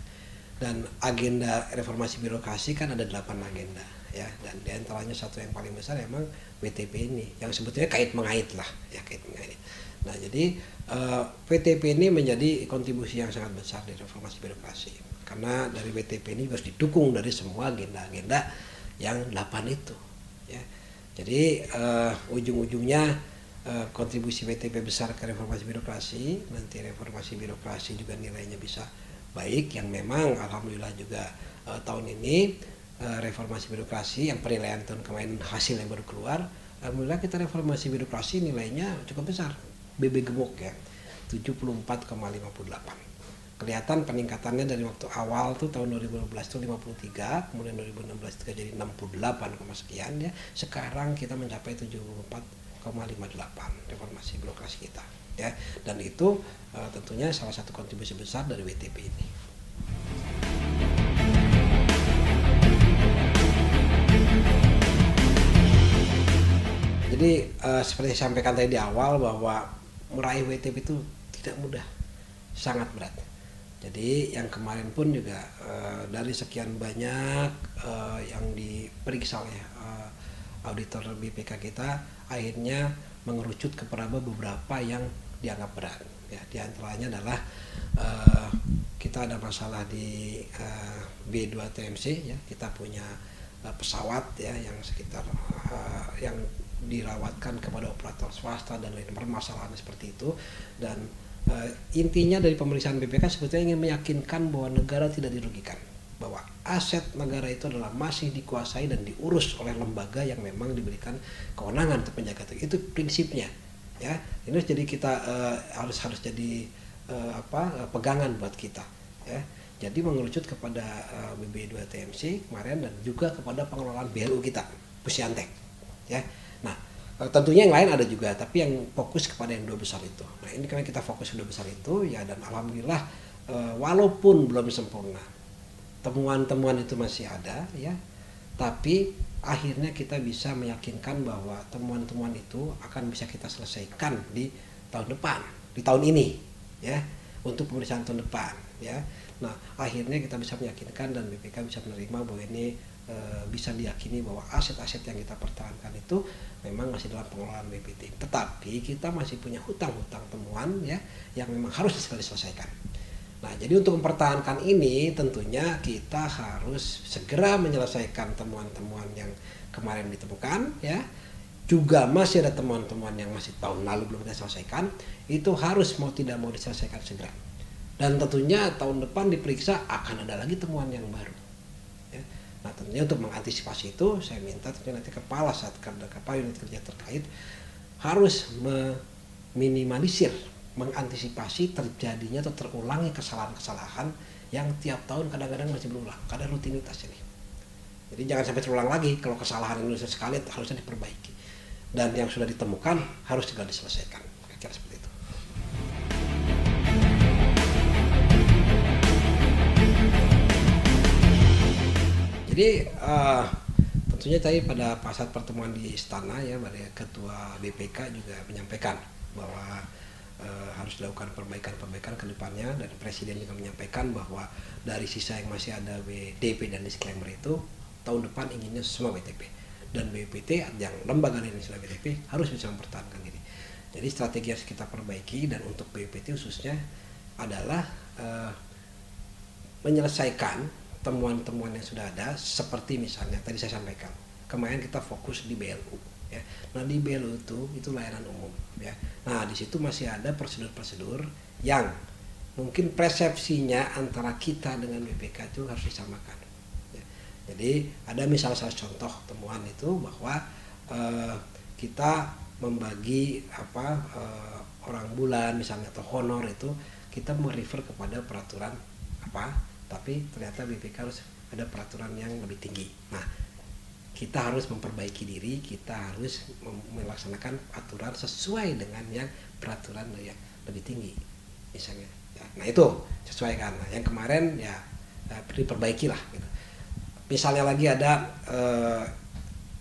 [SPEAKER 18] Dan agenda reformasi birokrasi kan ada 8 agenda ya, dan diantaranya satu yang paling besar emang WTP ini yang sebetulnya kait mengait lah ya, kait mengait. Nah, jadi WTP ini menjadi kontribusi yang sangat besar di reformasi birokrasi, karena dari WTP ini harus didukung dari semua agenda-agenda yang 8 itu ya. Jadi ujung-ujungnya kontribusi WTP besar ke reformasi birokrasi, nanti reformasi birokrasi juga nilainya bisa baik, yang memang alhamdulillah juga tahun ini reformasi birokrasi yang penilaian tahun kemarin hasil yang baru keluar, alhamdulillah kita reformasi birokrasi nilainya cukup besar, BB gemuk ya, 74,58. kelihatan peningkatannya dari waktu awal tuh tahun 2015 itu 53, kemudian 2016 itu jadi 68, sekian ya. Sekarang kita mencapai 74,58 reformasi birokrasi kita ya. Dan itu tentunya salah satu kontribusi besar dari WTP ini. Jadi seperti saya sampaikan tadi di awal bahwa meraih WTP itu tidak mudah, sangat berat. Jadi yang kemarin pun juga dari sekian banyak yang diperiksa oleh auditor BPK kita, akhirnya mengerucut kepada beberapa yang dianggap berat. Ya, di antaranya adalah kita ada masalah di B2 TMC, ya, kita punya pesawat ya yang sekitar yang dirawatkan kepada operator swasta dan lain permasalahan seperti itu. Dan intinya dari pemeriksaan BPK sebetulnya ingin meyakinkan bahwa negara tidak dirugikan, bahwa aset negara itu adalah masih dikuasai dan diurus oleh lembaga yang memang diberikan kewenangan untuk menjaga itu prinsipnya ya. Ini jadi kita harus jadi pegangan buat kita ya. Jadi mengerucut kepada BB2 TMC kemarin dan juga kepada pengelolaan BLU kita Pusyantek ya. Nah, tentunya yang lain ada juga, tapi yang fokus kepada yang dua besar itu. Nah, ini karena kita fokus ke dua besar itu ya, dan alhamdulillah walaupun belum sempurna, temuan-temuan itu masih ada ya, tapi akhirnya kita bisa meyakinkan bahwa temuan-temuan itu akan bisa kita selesaikan di tahun depan, di tahun ini ya, untuk pemeriksaan tahun depan ya. Nah, akhirnya kita bisa meyakinkan dan BPK bisa menerima bahwa ini bisa diyakini bahwa aset-aset yang kita pertahankan itu memang masih dalam pengelolaan BPT. Tetapi kita masih punya hutang-hutang temuan ya yang memang harus diselesaikan. Nah, jadi untuk mempertahankan ini tentunya kita harus segera menyelesaikan temuan-temuan yang kemarin ditemukan ya. Juga masih ada temuan-temuan yang masih tahun lalu belum kita selesaikan, itu harus mau tidak mau diselesaikan segera. Dan tentunya tahun depan diperiksa akan ada lagi temuan yang baru. Ya. Nah, tentunya untuk mengantisipasi itu saya minta tentunya nanti kepala unit kerja terkait harus meminimalisir, mengantisipasi terjadinya atau terulangnya kesalahan-kesalahan yang tiap tahun kadang-kadang masih berulang, karena rutinitas ini. Jadi jangan sampai terulang lagi. Kalau kesalahan Indonesia sekali harusnya diperbaiki, dan yang sudah ditemukan harus segera diselesaikan. Kira-kira seperti itu. Jadi tentunya tadi pada saat pertemuan di Istana ya, Ketua BPK juga menyampaikan bahwa harus dilakukan perbaikan-perbaikan ke depannya, dan Presiden juga menyampaikan bahwa dari sisa yang masih ada WTP dan disclaimer itu tahun depan inginnya semua WTP, dan BPT yang lembaga lain istilah WTP harus bisa mempertahankan diri. Jadi strategi harus kita perbaiki, dan untuk BPT khususnya adalah menyelesaikan temuan-temuan yang sudah ada, seperti misalnya tadi saya sampaikan kemarin kita fokus di BLU ya. Nah, di BLU itu layanan umum ya. Nah, di situ masih ada prosedur-prosedur yang mungkin persepsinya antara kita dengan BPK itu harus disamakan ya. Jadi ada misalnya salah contoh temuan itu bahwa kita membagi orang bulan misalnya atau honor itu kita merefer kepada peraturan tapi ternyata BPK harus ada peraturan yang lebih tinggi. Nah, kita harus memperbaiki diri, kita harus melaksanakan aturan sesuai dengan yang peraturan yang lebih tinggi misalnya ya. Nah, itu sesuaikan. Nah, yang kemarin ya diperbaikilah gitu. Misalnya lagi ada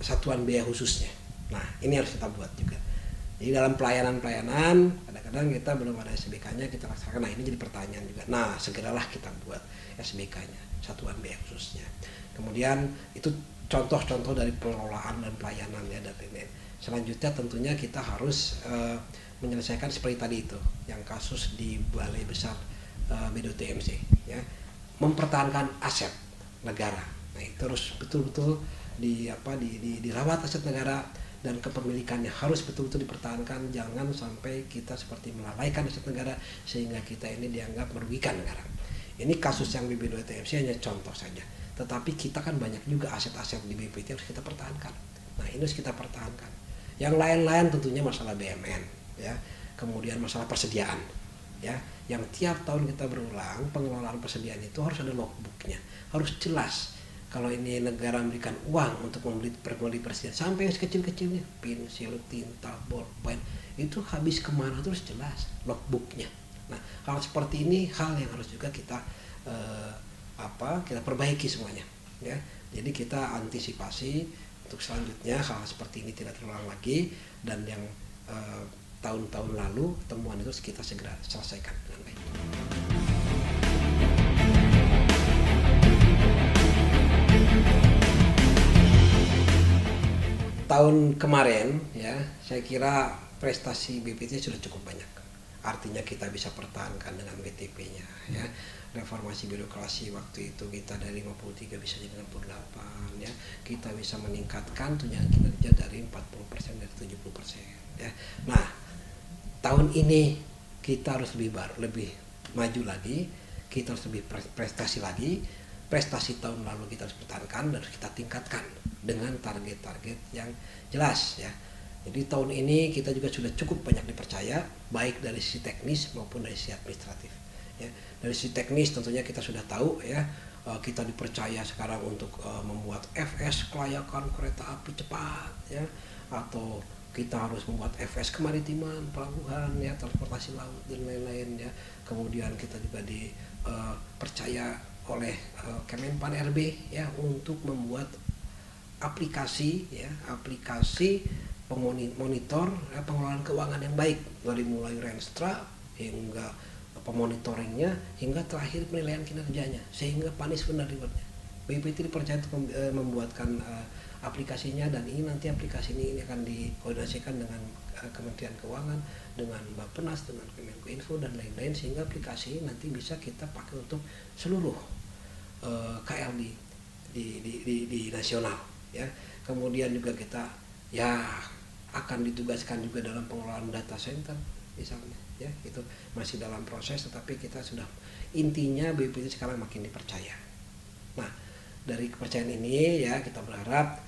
[SPEAKER 18] satuan biaya khususnya. Nah, ini harus kita buat juga. Jadi dalam pelayanan kadang-kadang kita belum ada SBK-nya, kita laksanakan. Nah, ini jadi pertanyaan juga. Nah, segeralah kita buat SBK-nya, satuan biaya khususnya. Kemudian itu contoh-contoh dari pengelolaan dan pelayanan ya, dan lain-lain. Selanjutnya tentunya kita harus menyelesaikan seperti tadi itu, yang kasus di Balai Besar BDTMC ya, mempertahankan aset negara. Nah, itu harus betul-betul dirawat aset negara, dan kepemilikannya harus betul-betul dipertahankan. Jangan sampai kita seperti melalaikan aset negara sehingga kita ini dianggap merugikan negara. Ini kasus yang BB2 TMC hanya contoh saja, tetapi kita kan banyak juga aset-aset di BPT harus kita pertahankan. Nah, ini harus kita pertahankan. Yang lain-lain tentunya masalah BMN ya, kemudian masalah persediaan ya. yang tiap tahun kita berulang. Pengelolaan persediaan itu harus ada logbooknya, harus jelas. Kalau ini negara memberikan uang untuk membeli persediaan sampai yang sekecil-kecilnya, pensil, tinta, bolpen, itu habis kemana terus jelas logbooknya. Nah, hal seperti ini hal yang harus juga kita kita perbaiki semuanya, ya. Jadi kita antisipasi untuk selanjutnya hal seperti ini tidak terulang lagi, dan yang tahun-tahun lalu temuan itu kita segera selesaikan dengan baik. Tahun kemarin ya, saya kira prestasi BPT sudah cukup banyak. Artinya kita bisa pertahankan dengan BTP-nya ya. Reformasi birokrasi waktu itu kita dari 53 bisa jadi 68 ya. Kita bisa meningkatkan tunjangan kinerja dari 40% dari 70% ya. Nah, tahun ini kita harus lebih maju lagi, kita harus lebih prestasi lagi. Prestasi tahun lalu kita harus pertahankan dan harus kita tingkatkan dengan target-target yang jelas ya. Jadi tahun ini kita juga sudah cukup banyak dipercaya, baik dari sisi teknis maupun dari sisi administratif. Ya, dari sisi teknis tentunya kita sudah tahu ya, kita dipercaya sekarang untuk membuat FS kelayakan kereta api cepat ya, atau kita harus membuat FS kemaritiman, pelabuhan ya, transportasi laut dan lain-lain ya. Kemudian kita juga dipercaya oleh Kemenpan RB ya untuk membuat aplikasi ya, aplikasi monitor ya, pengelolaan keuangan yang baik, dari mulai Renstra hingga pemonitoringnya hingga terakhir penilaian kinerjanya, sehingga punishment dan rewardnya. BPT dipercaya untuk membuatkan aplikasinya, dan ini nanti aplikasi ini akan dikoordinasikan dengan Kementerian Keuangan, dengan Bappenas, dengan Kemenkominfo dan lain-lain, sehingga aplikasi nanti bisa kita pakai untuk seluruh KL di nasional ya. Kemudian juga kita ya akan ditugaskan juga dalam pengelolaan data center misalnya ya, itu masih dalam proses, tetapi kita sudah, intinya BPT sekarang makin dipercaya. Nah, dari kepercayaan ini ya kita berharap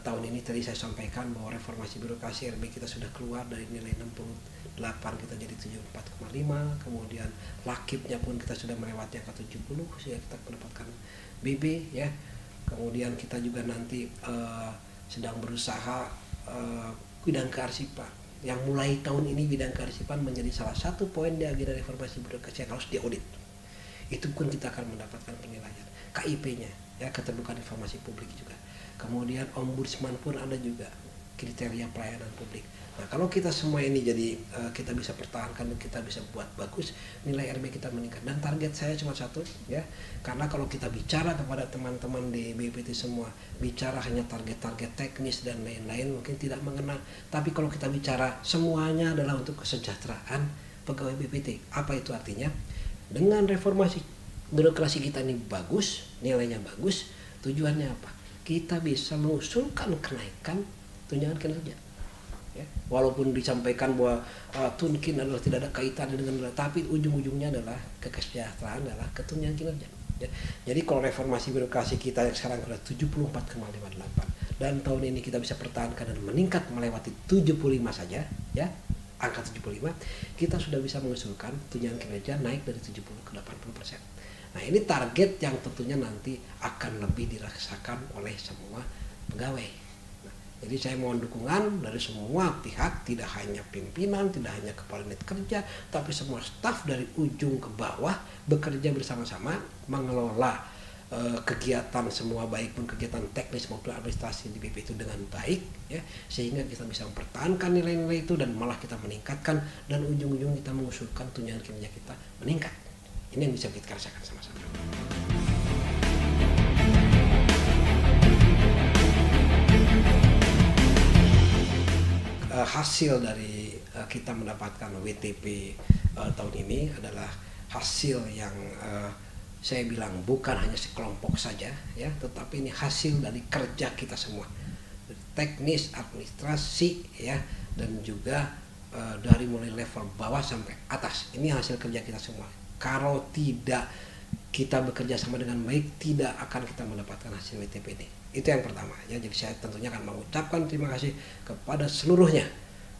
[SPEAKER 18] tahun ini tadi saya sampaikan bahwa reformasi birokrasi RB kita sudah keluar dari nilai 68 kita jadi 74,5, kemudian lakibnya pun kita sudah melewati angka 70 sehingga kita mendapatkan BB ya. Kemudian kita juga nanti sedang berusaha bidang kearsipan, yang mulai tahun ini bidang kearsipan menjadi salah satu poin di agenda reformasi birokrasi yang harus diaudit. Itu pun kita akan mendapatkan penilaian. KIP-nya ya, keterbukaan informasi publik juga. Kemudian ombudsman pun ada juga kriteria pelayanan publik. Nah, kalau kita semua ini jadi kita bisa pertahankan dan kita bisa buat bagus, nilai RB kita meningkat. Dan target saya cuma satu ya, karena kalau kita bicara kepada teman-teman di BPT semua, bicara hanya target-target teknis dan lain-lain mungkin tidak mengena. Tapi kalau kita bicara semuanya adalah untuk kesejahteraan pegawai BPT. Apa itu artinya? Dengan reformasi birokrasi kita ini bagus, nilainya bagus, tujuannya apa? Kita bisa mengusulkan kenaikan tunjangan kinerja. Ya, walaupun disampaikan bahwa tunkin adalah tidak ada kaitannya dengan, tapi ujung-ujungnya adalah kesejahteraan, adalah ketunjangan kinerja. Ya, jadi kalau reformasi birokrasi kita yang sekarang sudah 74,58 dan tahun ini kita bisa pertahankan dan meningkat melewati 75 saja, ya angka 75, kita sudah bisa mengusulkan tunjangan kinerja naik dari 70 ke 80%. Nah, ini target yang tentunya nanti akan lebih dirasakan oleh semua pegawai. Nah, jadi saya mohon dukungan dari semua pihak, tidak hanya pimpinan, tidak hanya kepala unit kerja, tapi semua staf dari ujung ke bawah bekerja bersama-sama mengelola kegiatan semua, baik pun kegiatan teknis maupun administrasi di BP itu dengan baik, ya, sehingga kita bisa mempertahankan nilai-nilai itu dan malah kita meningkatkan, dan ujung-ujung kita mengusulkan tunjangan kinerja kita meningkat. Ini yang bisa kita rasakan sama-sama. Hasil dari kita mendapatkan WTP tahun ini adalah hasil yang saya bilang bukan hanya sekelompok saja, ya, tetapi ini hasil dari kerja kita semua, teknis, administrasi, ya, dan juga dari mulai level bawah sampai atas. Ini hasil kerja kita semua. Kalau tidak kita bekerja sama dengan baik, tidak akan kita mendapatkan hasil WTP ini. Itu yang pertama, ya. Jadi saya tentunya akan mengucapkan terima kasih kepada seluruhnya,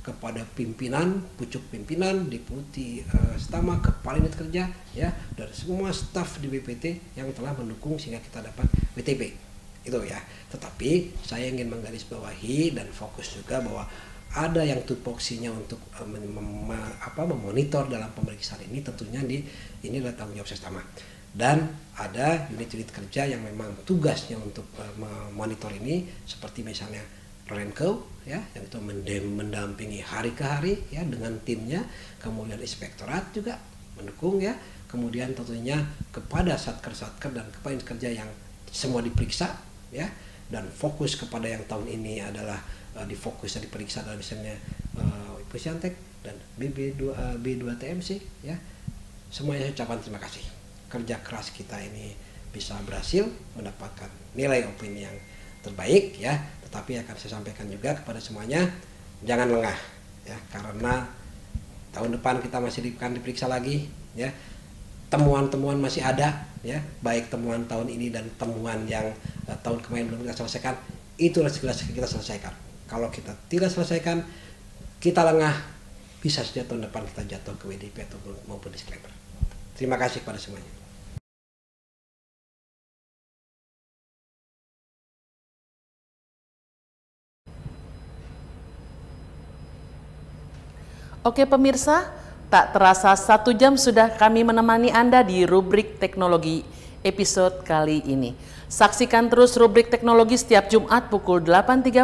[SPEAKER 18] kepada pimpinan, pucuk pimpinan, deputi Stama, kepala unit kerja, ya, dan semua staf di BPPT yang telah mendukung sehingga kita dapat WTP. Itu ya. Tetapi saya ingin menggarisbawahi dan fokus juga bahwa ada yang tupoksinya untuk memonitor dalam pemeriksaan ini, tentunya ini adalah tanggung jawab Sestama. Dan ada unit-unit kerja yang memang tugasnya untuk memonitor ini, seperti misalnya Renko, ya, yang itu mendampingi hari ke hari, ya, dengan timnya. Kemudian inspektorat juga mendukung, ya. Kemudian tentunya kepada satker-satker dan kepada unit kerja yang semua diperiksa, ya, dan fokus kepada yang tahun ini adalah difokusnya diperiksa dalam misalnya Pusyantek dan B2TMC, ya. Semuanya saya ucapkan terima kasih. Kerja keras kita ini bisa berhasil mendapatkan nilai opini yang terbaik, ya. Tetapi akan saya sampaikan juga kepada semuanya, jangan lengah, ya, karena tahun depan kita masih akan diperiksa lagi, ya. Temuan-temuan masih ada, ya, baik temuan tahun ini dan temuan yang tahun kemarin belum kita selesaikan, itulah segala kita selesaikan. Kalau kita tidak selesaikan, kita lengah, bisa saja tahun depan kita jatuh ke WDP atau maupun disclaimer. Terima kasih kepada semuanya.
[SPEAKER 1] Oke pemirsa, tak terasa 1 jam sudah kami menemani Anda di rubrik teknologi episode kali ini. Saksikan terus rubrik teknologi setiap Jumat pukul 8.30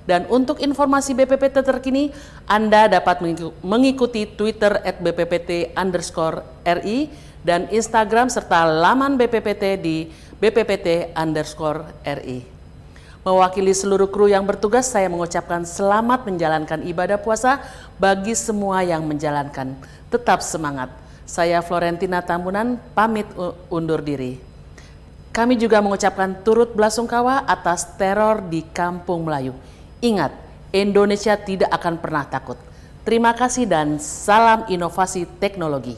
[SPEAKER 1] dan untuk informasi BPPT terkini Anda dapat mengikuti Twitter @bppt_RI dan Instagram serta laman BPPT di bppt_RI. Mewakili seluruh kru yang bertugas, saya mengucapkan selamat menjalankan ibadah puasa bagi semua yang menjalankan. Tetap semangat. Saya Florentina Tambunan, pamit undur diri. Kami juga mengucapkan turut belasungkawa atas teror di Kampung Melayu. Ingat, Indonesia tidak akan pernah takut. Terima kasih dan salam inovasi teknologi.